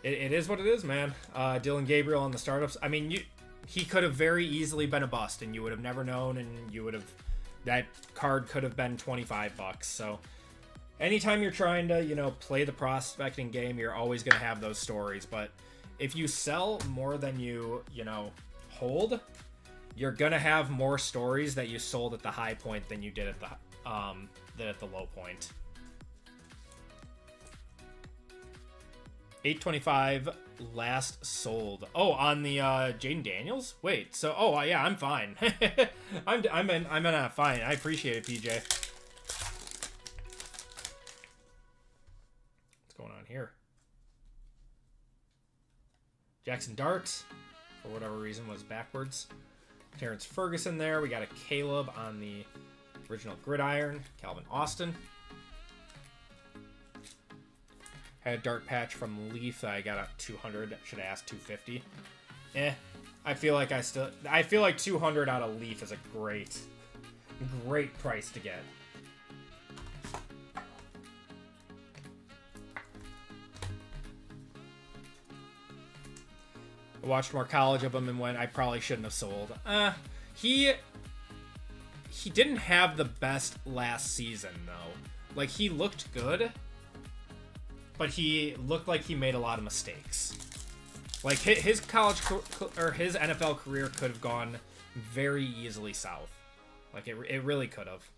It is what it is, man. Dylan Gabriel on the startups. I mean, he could have very easily been a bust, and you would have never known, and you would have... That card could have been $25. So anytime you're trying to, you know, play the prospecting game, you're always going to have those stories. But if you sell more than you know, hold, you're going to have more stories that you sold at the high point than you did at the low point. 825 last sold. Oh, on the Jaden Daniels? Wait, so yeah, I'm fine. I'm fine. I appreciate it, PJ. What's going on here? Jackson Dart, for whatever reason, was backwards. Terrence Ferguson there. We got a Caleb on the original gridiron. Calvin Austin. Had a dart patch from Leaf that I got at 200. Should have asked 250. I feel like 200 out of Leaf is a great price to get. I watched more college of him and went, I probably shouldn't have sold. He didn't have the best last season though. Like, he looked good, but he looked like he made a lot of mistakes. Like, his college or his NFL career could have gone very easily south. Like, it really could have.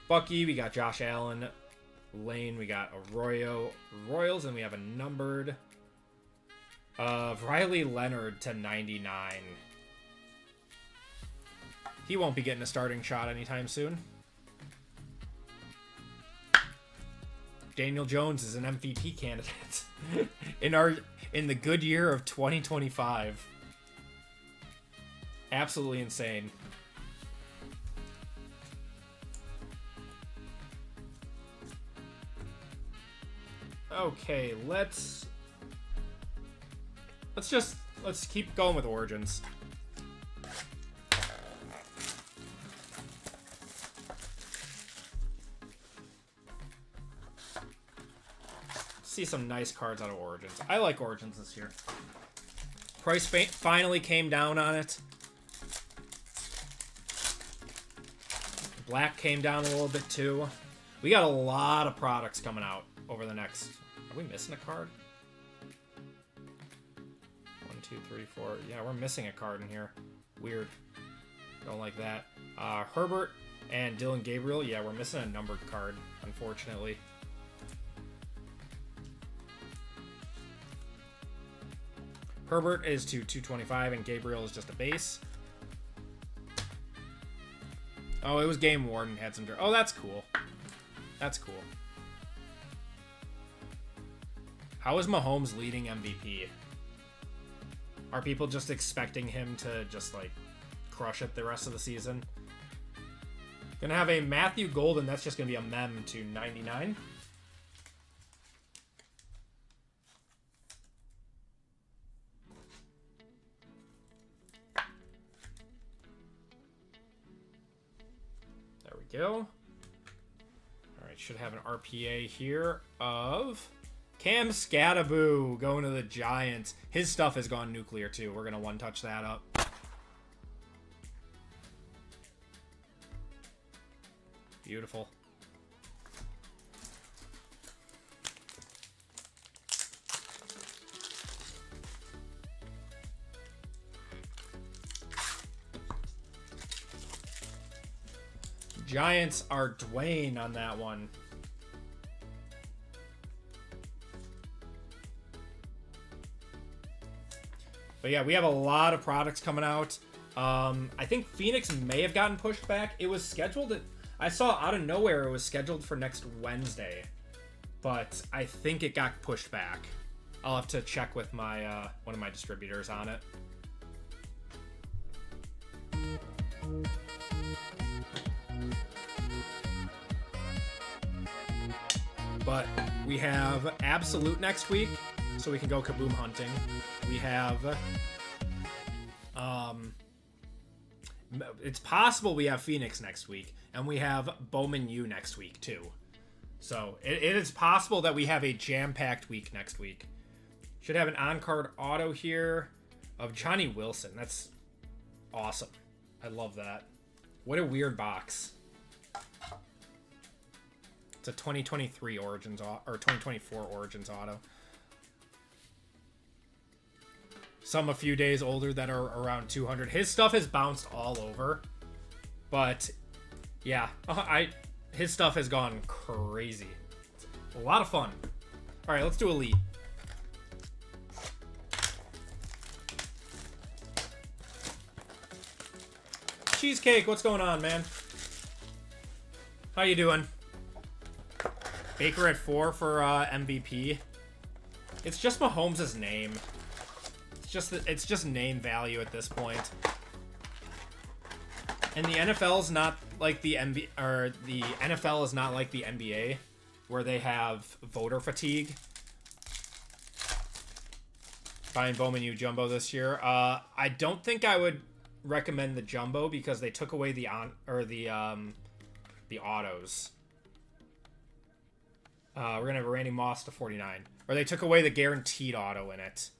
Bucky, we got Josh Allen. Lane, we got Arroyo Royals, and we have a numbered of Riley Leonard to 99. He won't be getting a starting shot anytime soon. Daniel Jones is an MVP candidate in the good year of 2025. Absolutely insane. Okay, let's keep going with Origins. See some nice cards out of Origins. I like Origins this year. Price finally came down on it. Black came down a little bit too. We got a lot of products coming out over the next... Are we missing a card? 1, 2, 3, 4. Yeah, we're missing a card in here. Weird. Don't like that. Herbert and Dylan Gabriel. Yeah, we're missing a numbered card, unfortunately. Herbert is to 225 and Gabriel is just a base. Oh, it was Game Warden had some... Oh, that's cool. That's cool. How is Mahomes leading MVP? Are people just expecting him to just, like, crush it the rest of the season? Gonna have a Matthew Golden. That's just gonna be a mem to 99. Go. All right, should have an RPA here of Cam Scattaboo going to the Giants. His stuff has gone nuclear too. We're gonna one-touch that up. Beautiful. Giants are Dwayne on that one. But yeah, we have a lot of products coming out. I think Phoenix may have gotten pushed back. It was scheduled... I saw out of nowhere it was scheduled for next Wednesday. But I think it got pushed back. I'll have to check with my one of my distributors on it. But we have Absolute next week, so we can go Kaboom hunting. We have... it's possible we have Phoenix next week, and we have Bowman U next week, too. So, it is possible that we have a jam-packed week next week. Should have an on-card auto here of Johnny Wilson. That's awesome. I love that. What a weird box. It's a 2023 Origins or 2024 Origins auto. Some a few days older that are around 200. His stuff has bounced all over, but yeah, his stuff has gone crazy. It's a lot of fun. All right, let's do Elite. Cheesecake, what's going on, man? How you doing? Baker at 4 for MVP. It's just Mahomes' name. It's just name value at this point. And the NFL is not like the NFL is not like the NBA, where they have voter fatigue. Buying Bowman U Jumbo this year. I don't think I would recommend the Jumbo because they took away the autos. We're gonna have Randy Moss to 49, or they took away the guaranteed auto in it.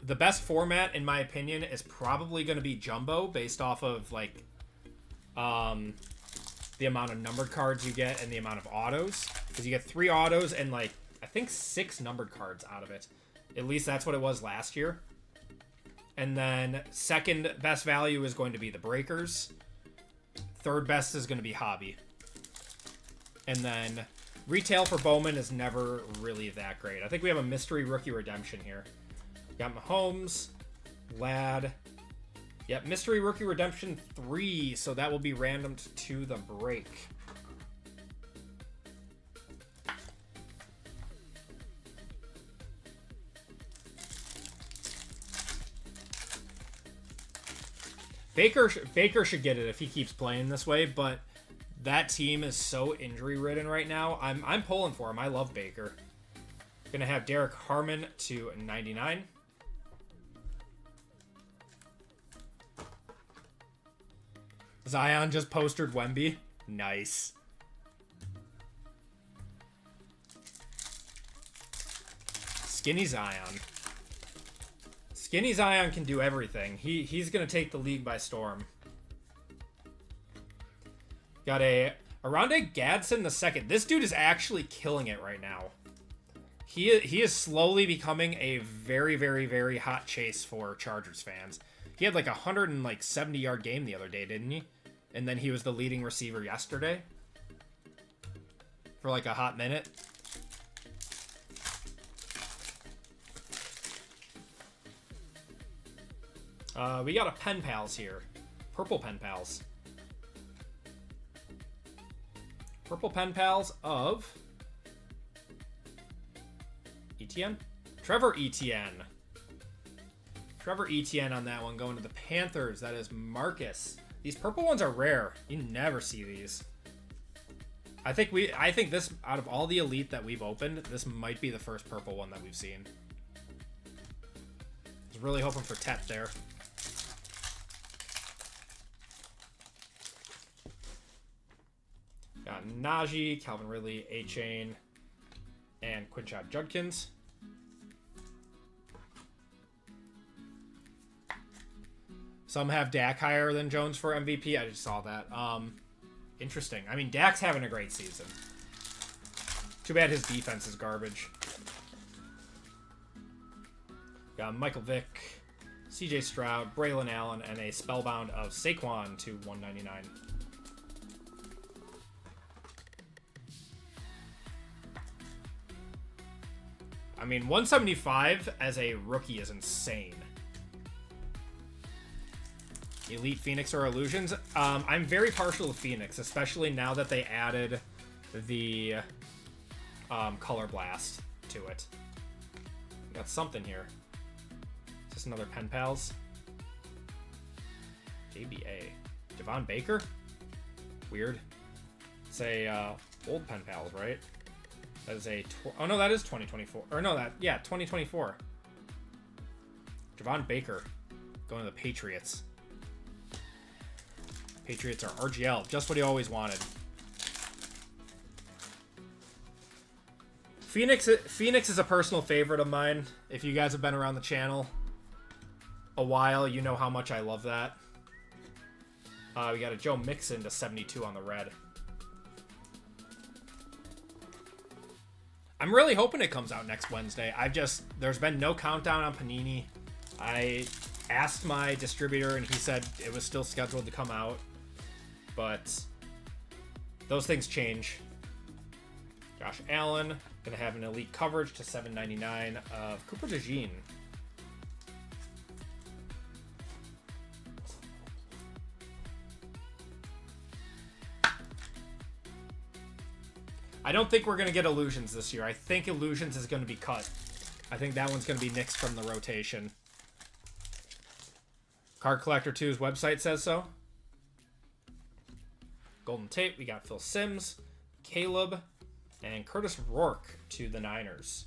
The best format, in my opinion, is probably going to be Jumbo, based off of, like, the amount of numbered cards you get and the amount of autos. Because you get 3 autos and, like, I think 6 numbered cards out of it. At least that's what it was last year. And then second best value is going to be the Breakers. Third best is going to be Hobby. And then retail for Bowman is never really that great. I think we have a mystery rookie redemption here. Got Mahomes, Ladd. Yep, mystery rookie redemption 3, so that will be randomed to the break. Baker should get it if he keeps playing this way, but that team is so injury ridden right now. I'm pulling for him. I love Baker. Gonna have Derek Harmon to 99. Zion just postered Wemby. Nice. Skinny Zion. Skinny Zion can do everything. He's going to take the league by storm. Got a Aronde Gadsden II. This dude is actually killing it right now. He is slowly becoming a very, very, very hot chase for Chargers fans. He had like a 170-yard game the other day, didn't he? And then he was the leading receiver yesterday for like a hot minute. We got a Pen Pals here. Purple Pen Pals. Purple Pen Pals of Etienne? Trevor Etienne. Trevor Etienne on that one, going to the Panthers. That is Marcus. These purple ones are rare. You never see these. I think this, out of all the elite that we've opened, this might be the first purple one that we've seen. I was really hoping for Tet there. Got Najee, Calvin Ridley, A-Chain, and Quinshot Judkins. Some have Dak higher than Jones for MVP. I just saw that. Interesting. I mean, Dak's having a great season. Too bad his defense is garbage. Got Michael Vick, CJ Stroud, Braylon Allen, and a Spellbound of Saquon to 199. I mean, 175 as a rookie is insane. Elite Phoenix or Illusions. I'm very partial to Phoenix, especially now that they added the Color Blast to it. Got something here. Is this another Pen Pals? ABA. Javon Baker? Weird. It's a old pen pals, right? That is a... Oh, no, that is 2024. Or no, that... Yeah, 2024. Javon Baker. Going to the Patriots. Patriots are RGL. Just what he always wanted. Phoenix is a personal favorite of mine. If you guys have been around the channel a while, you know how much I love that. We got a Joe Mixon to 72 on the red. I'm really hoping it comes out next Wednesday. There's been no countdown on Panini. I asked my distributor and he said it was still scheduled to come out. But those things change. Josh Allen, gonna have an elite coverage to 799 of Cooper DeJean. I don't think we're going to get Illusions this year. I think Illusions is going to be cut. I think that one's going to be nixed from the rotation. Card Collector 2's website says so. Golden Tape, we got Phil Simms, Caleb, and Curtis Rourke to the Niners.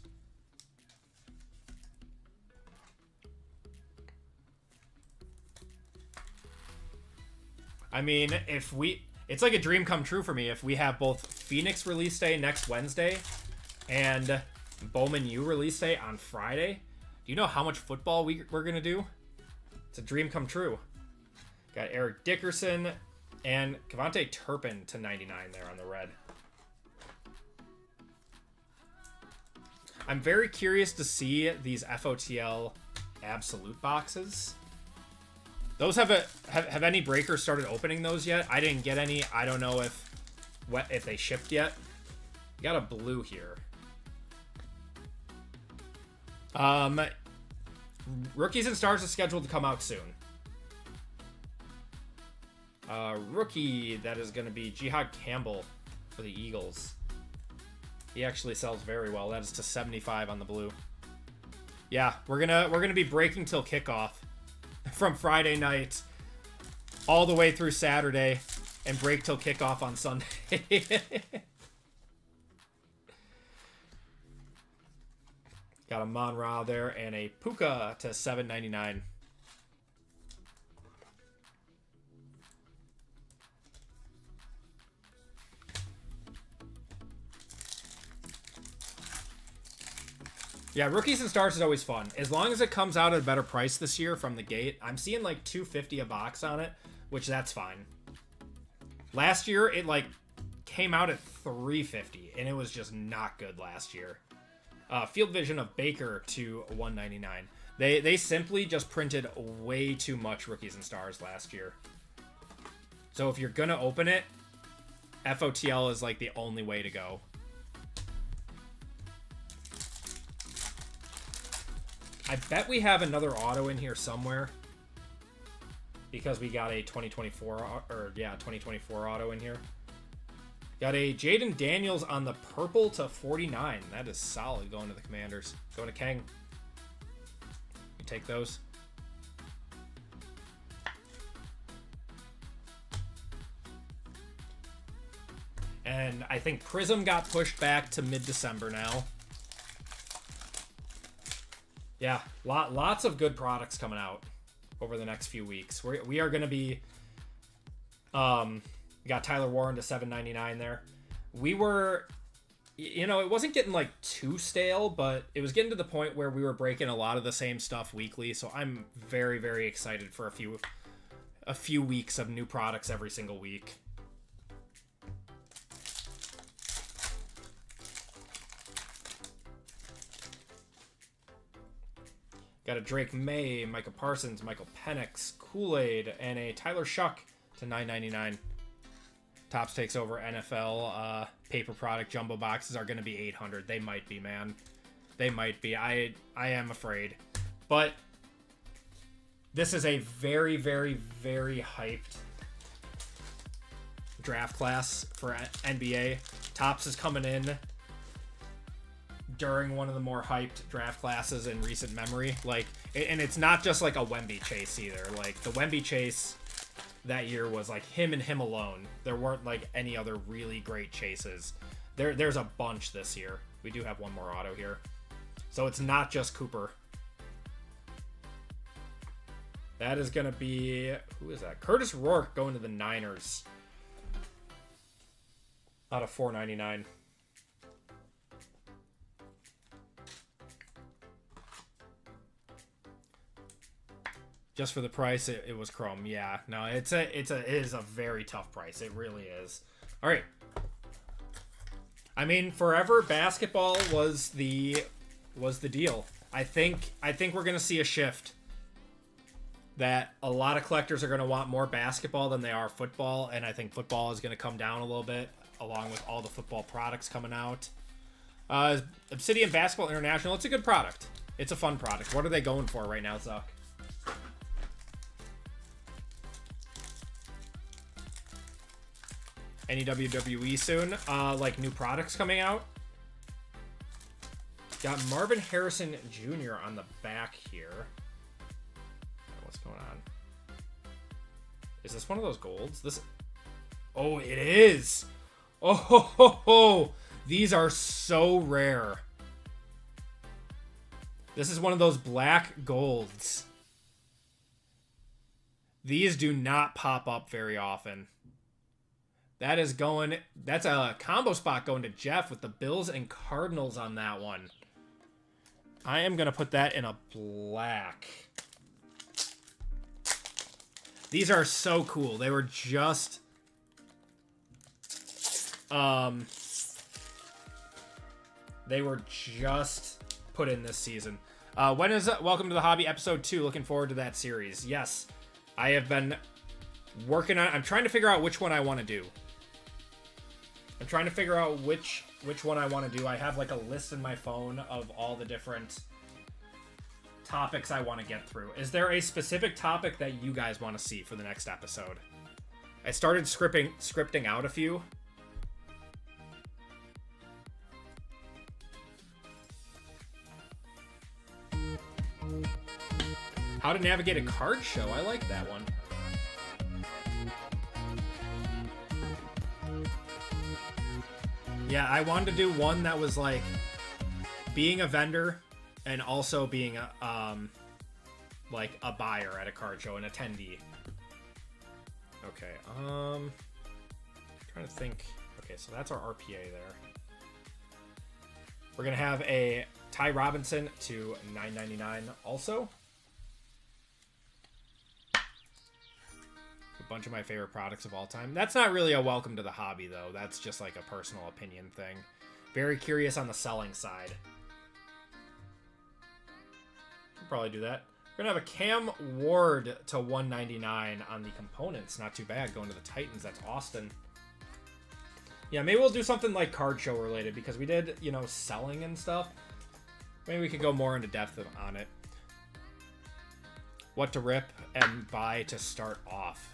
I mean, it's like a dream come true for me if we have both Phoenix release day next Wednesday and Bowman U release day on Friday. Do you know how much football we're going to do? It's a dream come true. Got Eric Dickerson and Kevontae Turpin to 99 there on the red. I'm very curious to see these FOTL Absolute boxes. Those have any breakers started opening those yet? I didn't get any. I don't know if they shipped yet. We got a blue here. Rookies and Stars is scheduled to come out soon. Rookie, that is going to be Jihad Campbell for the Eagles. He actually sells very well. That is to 75 on the blue. Yeah, we're gonna be breaking till kickoff from Friday night all the way through Saturday and break till kickoff on Sunday. Got a Monra there and a Puka to 799. Yeah, Rookies and Stars is always fun. As long as it comes out at a better price this year from the gate. I'm seeing like $250 a box on it, which that's fine. Last year, it like came out at $350, and it was just not good last year. Field Vision of Baker to $199. They simply just printed way too much Rookies and Stars last year. So if you're gonna open it, FOTL is like the only way to go. I bet we have another auto in here somewhere because we got a 2024 auto in here. Got a Jaden Daniels on the purple to 49. That is solid going to the Commanders. Going to Kang. You take those. And I think Prizm got pushed back to mid-December now. Yeah, lots of good products coming out over the next few weeks. We are going to be... we got Tyler Warren to $7.99 there. We were... You know, it wasn't getting, like, too stale, but it was getting to the point where we were breaking a lot of the same stuff weekly, so I'm very, very excited for a few weeks of new products every single week. Got a Drake May, Micah Parsons, Michael Penix, Kool-Aid, and a Tyler Shuck to $9.99. Topps takes over NFL. Paper product jumbo boxes are going to be $800. They might be, man. They might be. I am afraid. But this is a very, very, very hyped draft class for NBA. Topps is coming in during one of the more hyped draft classes in recent memory. Like, and it's not just like a Wemby chase either. Like, the Wemby chase that year was like him and him alone. There weren't like any other really great chases. There's a bunch this year. We do have one more auto here. So it's not just Cooper. That is going to be... Who is that? Curtis Rourke going to the Niners. Out of $4.99. Just for the price, it was Chrome. Yeah, no, it is a very tough price. It really is. All right. I mean, forever basketball was the deal. I think we're gonna see a shift. That a lot of collectors are gonna want more basketball than they are football, and I think football is gonna come down a little bit, along with all the football products coming out. Obsidian Basketball International. It's a good product. It's a fun product. What are they going for right now, Zuck? Any WWE soon? Like new products coming out? Got Marvin Harrison Jr. on the back here. What's going on? Is this one of those golds? This... Oh, it is! Oh, ho, ho, ho. These are so rare. This is one of those black golds. These do not pop up very often. That is going... That's a combo spot going to Jeff with the Bills and Cardinals on that one. I am going to put that in a black. These are so cool. They were just... They were just put in this season. When is Welcome to the Hobby episode 2? Looking forward to that series. Yes, I have been working on... I'm trying to figure out which one I want to do. I'm trying to figure out which one I want to do. I have like a list in my phone of all the different topics I want to get through. Is there a specific topic that you guys want to see for the next episode? I started scripting out a few. How to navigate a card show. I like that one. Yeah, I wanted to do one that was like being a vendor and also being a like a buyer at a card show, an attendee. Okay, trying to think. Okay, so that's our RPA there. We're gonna have a Ty Robinson to $9.99 also. A bunch of my favorite products of all time. That's not really a welcome to the hobby, though. That's just like a personal opinion thing. Very curious on the selling side. We'll probably do that. We're going to have a Cam Ward to $199 on the components. Not too bad. Going to the Titans. That's Austin. Yeah, maybe we'll do something like card show related because we did, you know, selling and stuff. Maybe we could go more into depth on it. What to rip and buy to start off.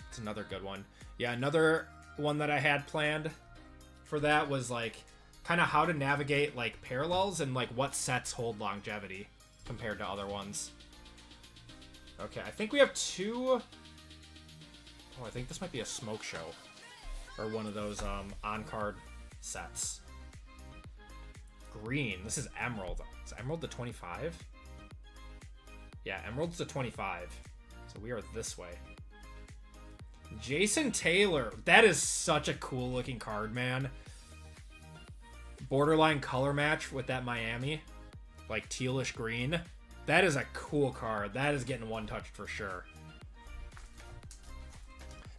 It's another good one. Yeah, another one that I had planned for that was like kind of how to navigate like parallels and like what sets hold longevity compared to other ones. Okay, I think we have two. Oh, I think this might be a smoke show or one of those on-card sets. Green. This is Emerald. Is Emerald the 25? Yeah, Emerald's the 25. So we are this way. Jason Taylor. That is such a cool looking card, man. Borderline color match with that Miami. Like tealish green. That is a cool card. That is getting one touched for sure.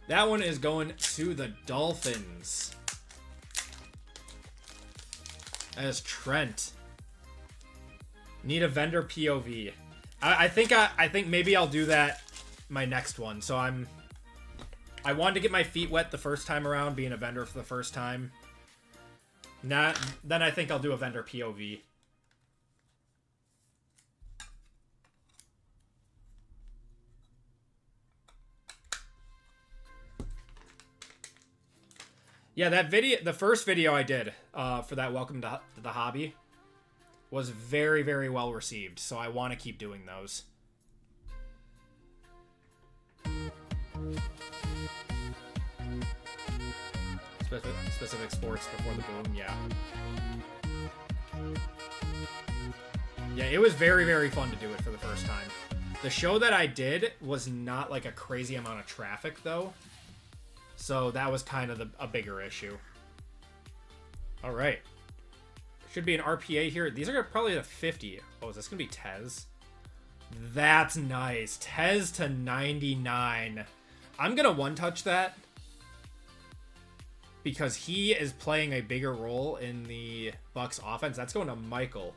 That one is going to the Dolphins. As Trent. Need a vendor POV. I think maybe I'll do that my next one. So I wanted to get my feet wet the first time around, being a vendor for the first time. Then I think I'll do a vendor POV. Yeah, that video, the first video I did for that Welcome to the Hobby was very, very well received. So I want to keep doing those. Specific sports before the boom, yeah. Yeah, it was very, very fun to do it for the first time. The show that I did was not like a crazy amount of traffic, though. So that was kind of a bigger issue. All right. Should be an RPA here. These are probably the 50. Oh, is this going to be Tez? That's nice. Tez to 99. I'm going to one-touch that, because he is playing a bigger role in the Bucks offense. That's going to Michael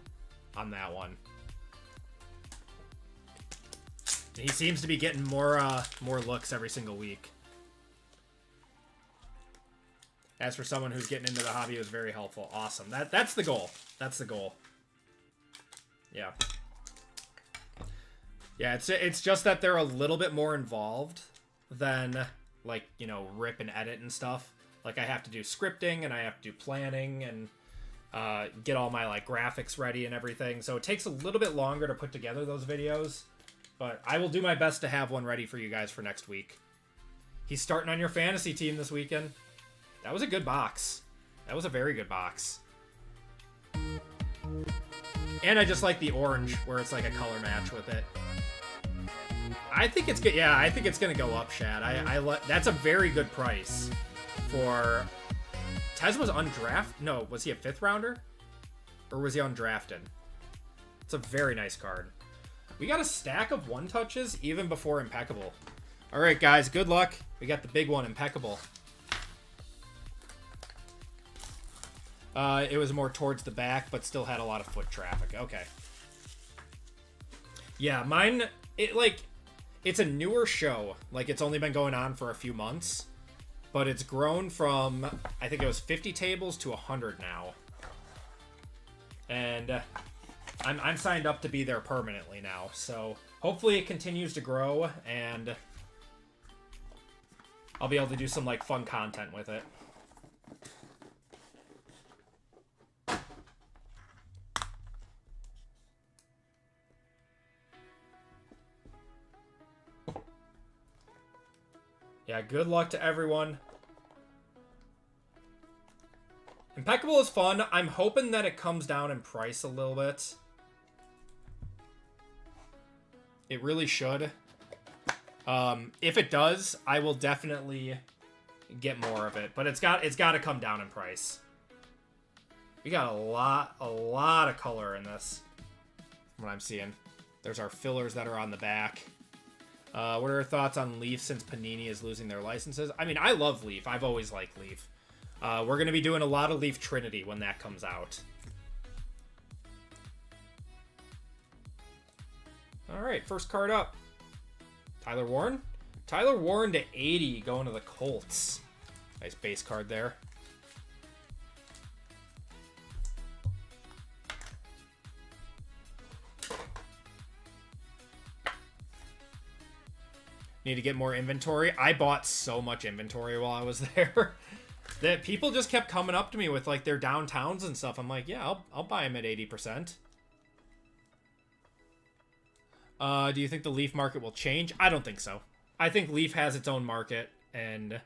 on that one. He seems to be getting more looks every single week. As for someone who's getting into the hobby, it was very helpful. Awesome. That's the goal. That's the goal. Yeah. Yeah, it's just that they're a little bit more involved than, like, you know, rip and edit and stuff. Like, I have to do scripting, and I have to do planning, and get all my, like, graphics ready and everything. So it takes a little bit longer to put together those videos. But I will do my best to have one ready for you guys for next week. He's starting on your fantasy team this weekend. That was a good box. That was a very good box. And I just like the orange, where it's like a color match with it. I think it's good. Yeah, I think it's going to go up, Shad. That's a very good price for... Tez was undrafted? No, was he a 5th rounder? Or was he undrafted? It's a very nice card. We got a stack of one-touches even before Impeccable. All right, guys, good luck. We got the big one, Impeccable. It was more towards the back, but still had a lot of foot traffic. Okay. Yeah, mine, it's a newer show. Like, it's only been going on for a few months. But it's grown from, I think it was 50 tables to 100 now. And I'm signed up to be there permanently now. So hopefully it continues to grow, and I'll be able to do some, like, fun content with it. Yeah, good luck to everyone. Impeccable is fun. I'm hoping that it comes down in price a little bit. It really should. If it does, I will definitely get more of it. But it's got to come down in price. We got a lot of color in this, from what I'm seeing. There's our fillers that are on the back. What are your thoughts on Leaf since Panini is losing their licenses? I mean, I love Leaf. I've always liked Leaf. We're going to be doing a lot of Leaf Trinity when that comes out. All right, first card up. Tyler Warren. Tyler Warren to 80 going to the Colts. Nice base card there. Need to get more inventory. I bought so much inventory while I was there that people just kept coming up to me with, like, their downtowns and stuff. I'm like, yeah, I'll buy them at 80%. Do you think the Leaf market will change? I don't think so. I think Leaf has its own market, and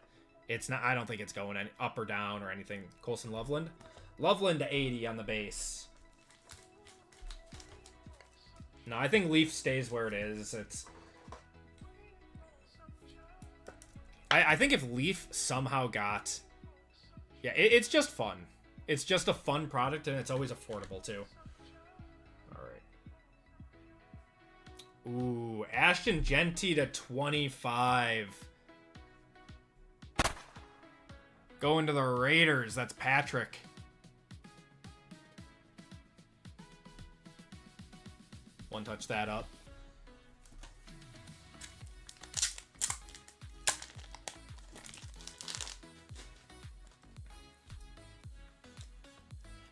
it's not. I don't think it's going any up or down or anything. Colson Loveland. Loveland to 80 on the base. No, I think Leaf stays where it is. I think if Leaf somehow got... Yeah, it's just fun. It's just a fun product, and it's always affordable, too. All right. Ooh, Ashton Genty to 25. Going to the Raiders. That's Patrick. One touch that up.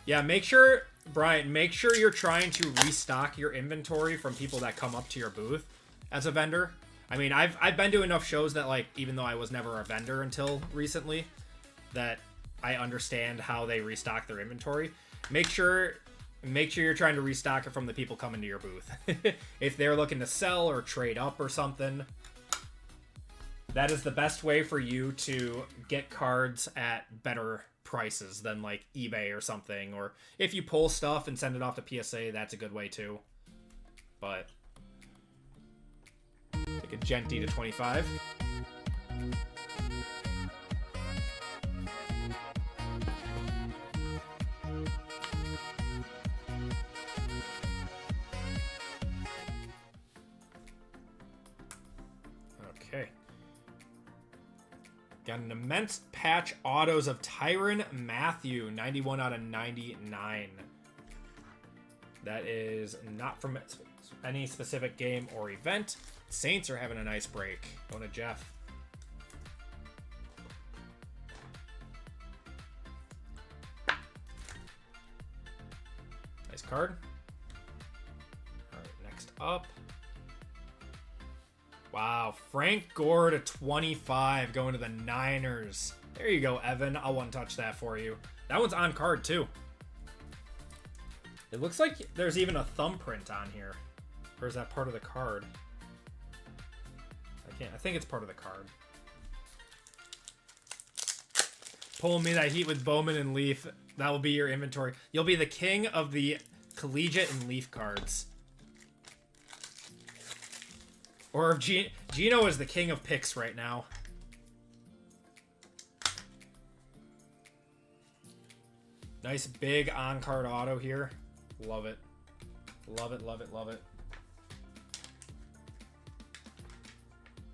Yeah, make sure, Brian, make sure you're trying to restock your inventory from people that come up to your booth as a vendor. I mean, I've been to enough shows that, like, even though I was never a vendor until recently, that I understand how they restock their inventory. Make sure you're trying to restock it from the people coming to your booth. If they're looking to sell or trade up or something, That is the best way for you to get cards at better prices than like eBay or something. Or if you pull stuff and send it off to PSA, that's a good way too. But take a Genti to 25. Okay. Got an immense patch autos of Tyrann Mathieu, 91 out of 99. That is not from any specific game or event. Saints are having a nice break. Going to Jeff. Nice card. All right, next up. Wow, Frank Gore to 25 going to the Niners. There you go, Evan. I'll one-touch that for you. That one's on card, too. It looks like there's even a thumbprint on here. Or is that part of the card? I think it's part of the card. Pulling me that heat with Bowman and Leaf. That will be your inventory. You'll be the king of the collegiate and Leaf cards. Or if Gino is the king of picks right now. Nice big on-card auto here. Love it. Love it, love it, love it.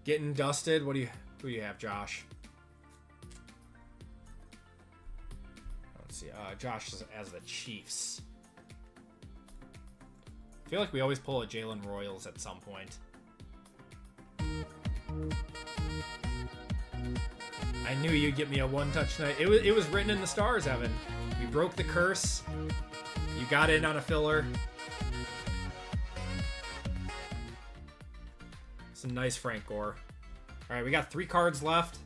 Getting dusted. Who do you have, Josh? Let's see. Josh is as the Chiefs. I feel like we always pull a Jalen Royals at some point. I knew you'd get me a one-touch tonight. It was written in the stars, Evan. We broke the curse. You got in on a filler. Some nice Frank Gore. All right, we got 3 cards left.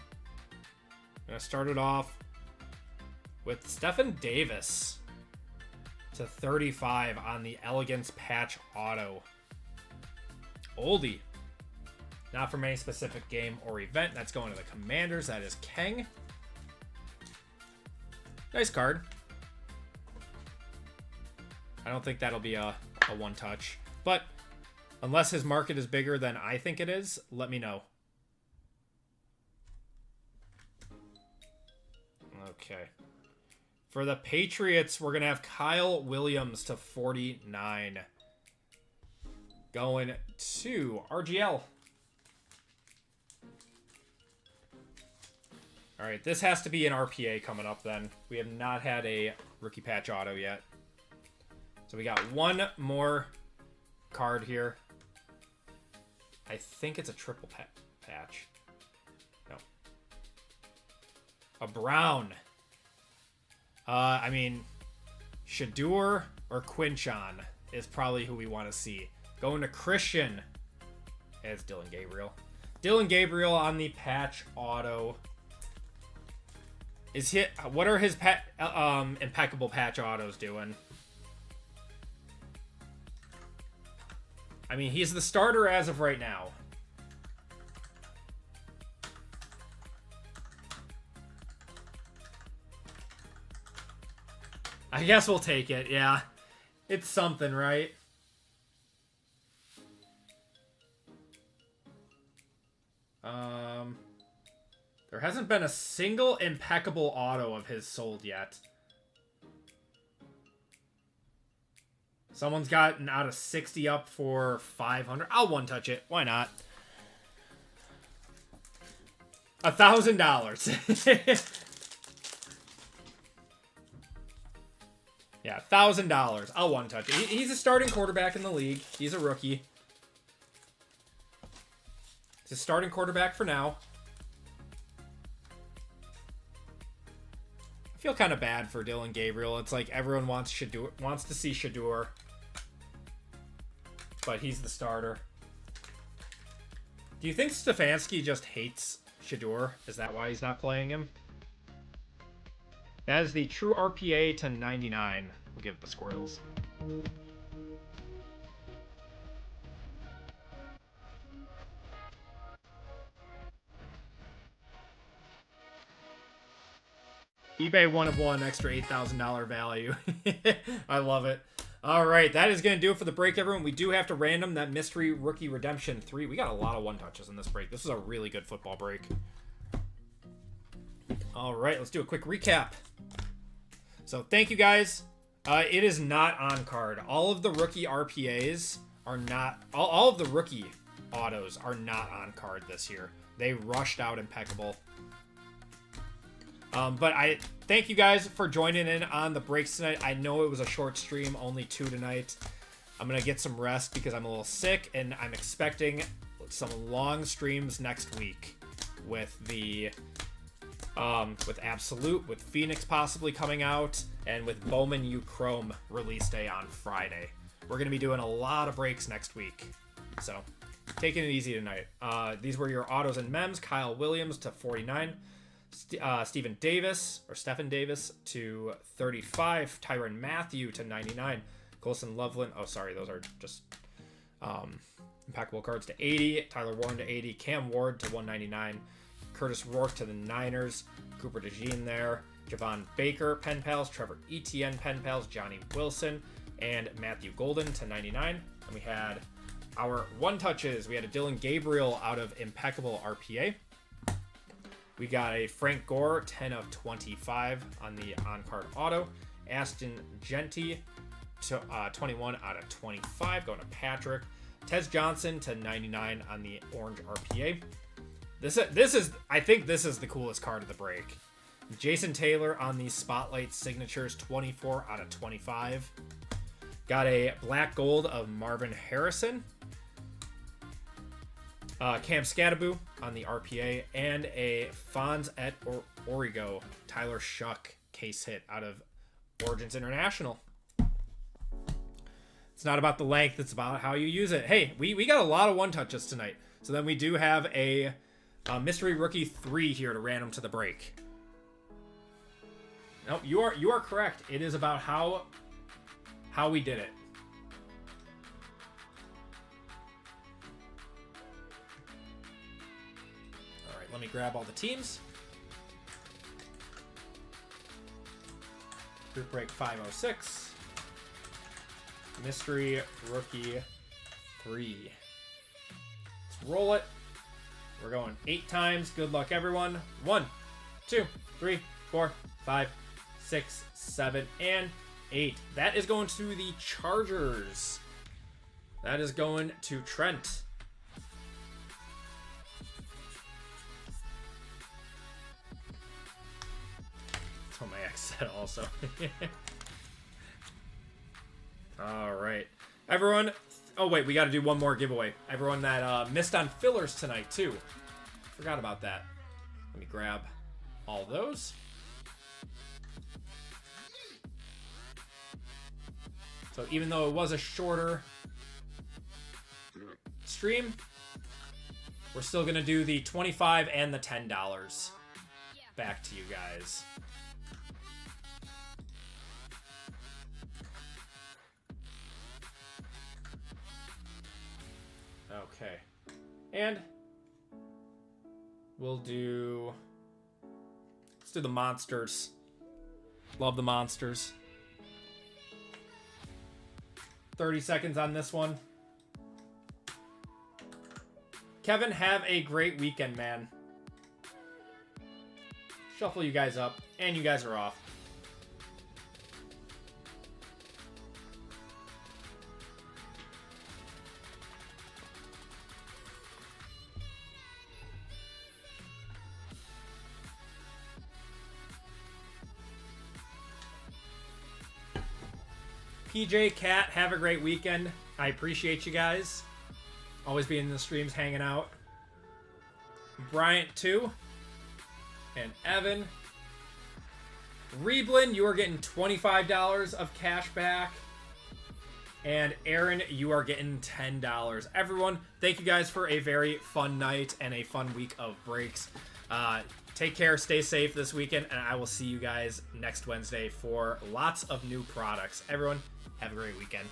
I'm gonna start it off with Stephen Davis to 35 on the Elegance Patch Auto. Oldie. Not from any specific game or event. That's going to the Commanders. That is Kang. Nice card. I don't think that'll be a one-touch. But unless his market is bigger than I think it is, let me know. Okay. For the Patriots, we're going to have Kyle Williams to 49. Going to RGL. All right, this has to be an RPA coming up then. We have not had a rookie patch auto yet. So we got one more card here. I think it's a triple patch. No. A Brown. I mean, Shador or Quinchon is probably who we want to see. Going to Christian. It's Dylan Gabriel. Dylan Gabriel on the patch auto. What are his impeccable patch autos doing? I mean, he's the starter as of right now. I guess we'll take it, yeah. It's something, right? There hasn't been a single impeccable auto of his sold yet. Someone's gotten out of 60 up for 500. I'll one-touch it. Why not? $1,000. Yeah, $1,000. I'll one-touch it. He's a starting quarterback in the league. He's a rookie. He's a starting quarterback for now. I feel kind of bad for Dylan Gabriel. It's like everyone wants to see Shador, but he's the starter. Do you think Stefanski just hates Shador? Is that why he's not playing him? That is the true RPA to 99. We'll give it the Squirrels. eBay 1 of 1, extra $8,000 value. I love it. All right, that is going to do it for the break, everyone. We do have to random that Mystery Rookie Redemption 3. We got a lot of one-touches in this break. This is a really good football break. All right, let's do a quick recap. So thank you, guys. It is not on card. All of the rookie RPAs are not... All of the rookie autos are not on card this year. They rushed out Impeccable. But I thank you guys for joining in on the breaks tonight. I know it was a short stream, only 2 tonight. I'm going to get some rest because I'm a little sick, and I'm expecting some long streams next week with the with Absolute, with Phoenix possibly coming out, and with Bowman U Chrome release day on Friday. We're going to be doing a lot of breaks next week, so taking it easy tonight. These were your autos and mems. Kyle Williams to 49. Stephen Davis to 35. Tyrann Mathieu to 99. Colson Loveland. Oh, sorry. Those are just Impeccable cards to 80. Tyler Warren to 80. Cam Ward to 199. Curtis Rourke to the Niners. Cooper DeJean there. Javon Baker, Pen Pals. Trevor Etienne, Pen Pals. Johnny Wilson. And Matthew Golden to 99. And we had our one-touches. We had a Dylan Gabriel out of Impeccable RPA. We got a Frank Gore, 10 of 25 on the on-card auto. Aston Genty to 21 out of 25, going to Patrick. Tez Johnson to 99 on the orange RPA. I think this is the coolest card of the break. Jason Taylor on the Spotlight Signatures, 24 out of 25. Got a black gold of Marvin Harrison. Cam Scattaboo on the RPA, and a Fonz et Origo Tyler Shuck case hit out of Origins International. It's not about the length, it's about how you use it. Hey, we got a lot of one-touches tonight. So then we do have a Mystery Rookie 3 here to random to the break. No, you are correct. It is about how we did it. Let me grab all the teams. Group break 506. Mystery Rookie 3. Let's roll it. We're going 8 times. Good luck, everyone. 1, 2, 3, 4, 5, 6, 7, and 8. That is going to the Chargers. That is going to Trent. That's what my ex said also. All right. Everyone. Oh, wait. We got to do one more giveaway. Everyone that missed on fillers tonight, too. Forgot about that. Let me grab all those. So even though it was a shorter stream, we're still going to do the $25 and the $10 back to you guys. Okay. And let's do the monsters. Love the monsters. 30 seconds on this one. Kevin, have a great weekend, man. Shuffle you guys up, and you guys are off. PJ, Cat, have a great weekend. I appreciate you guys. Always being in the streams, hanging out. Bryant, too. And Evan. Reblin, you are getting $25 of cash back. And Aaron, you are getting $10. Everyone, thank you guys for a very fun night and a fun week of breaks. Take care, stay safe this weekend, and I will see you guys next Wednesday for lots of new products. Everyone, have a great weekend.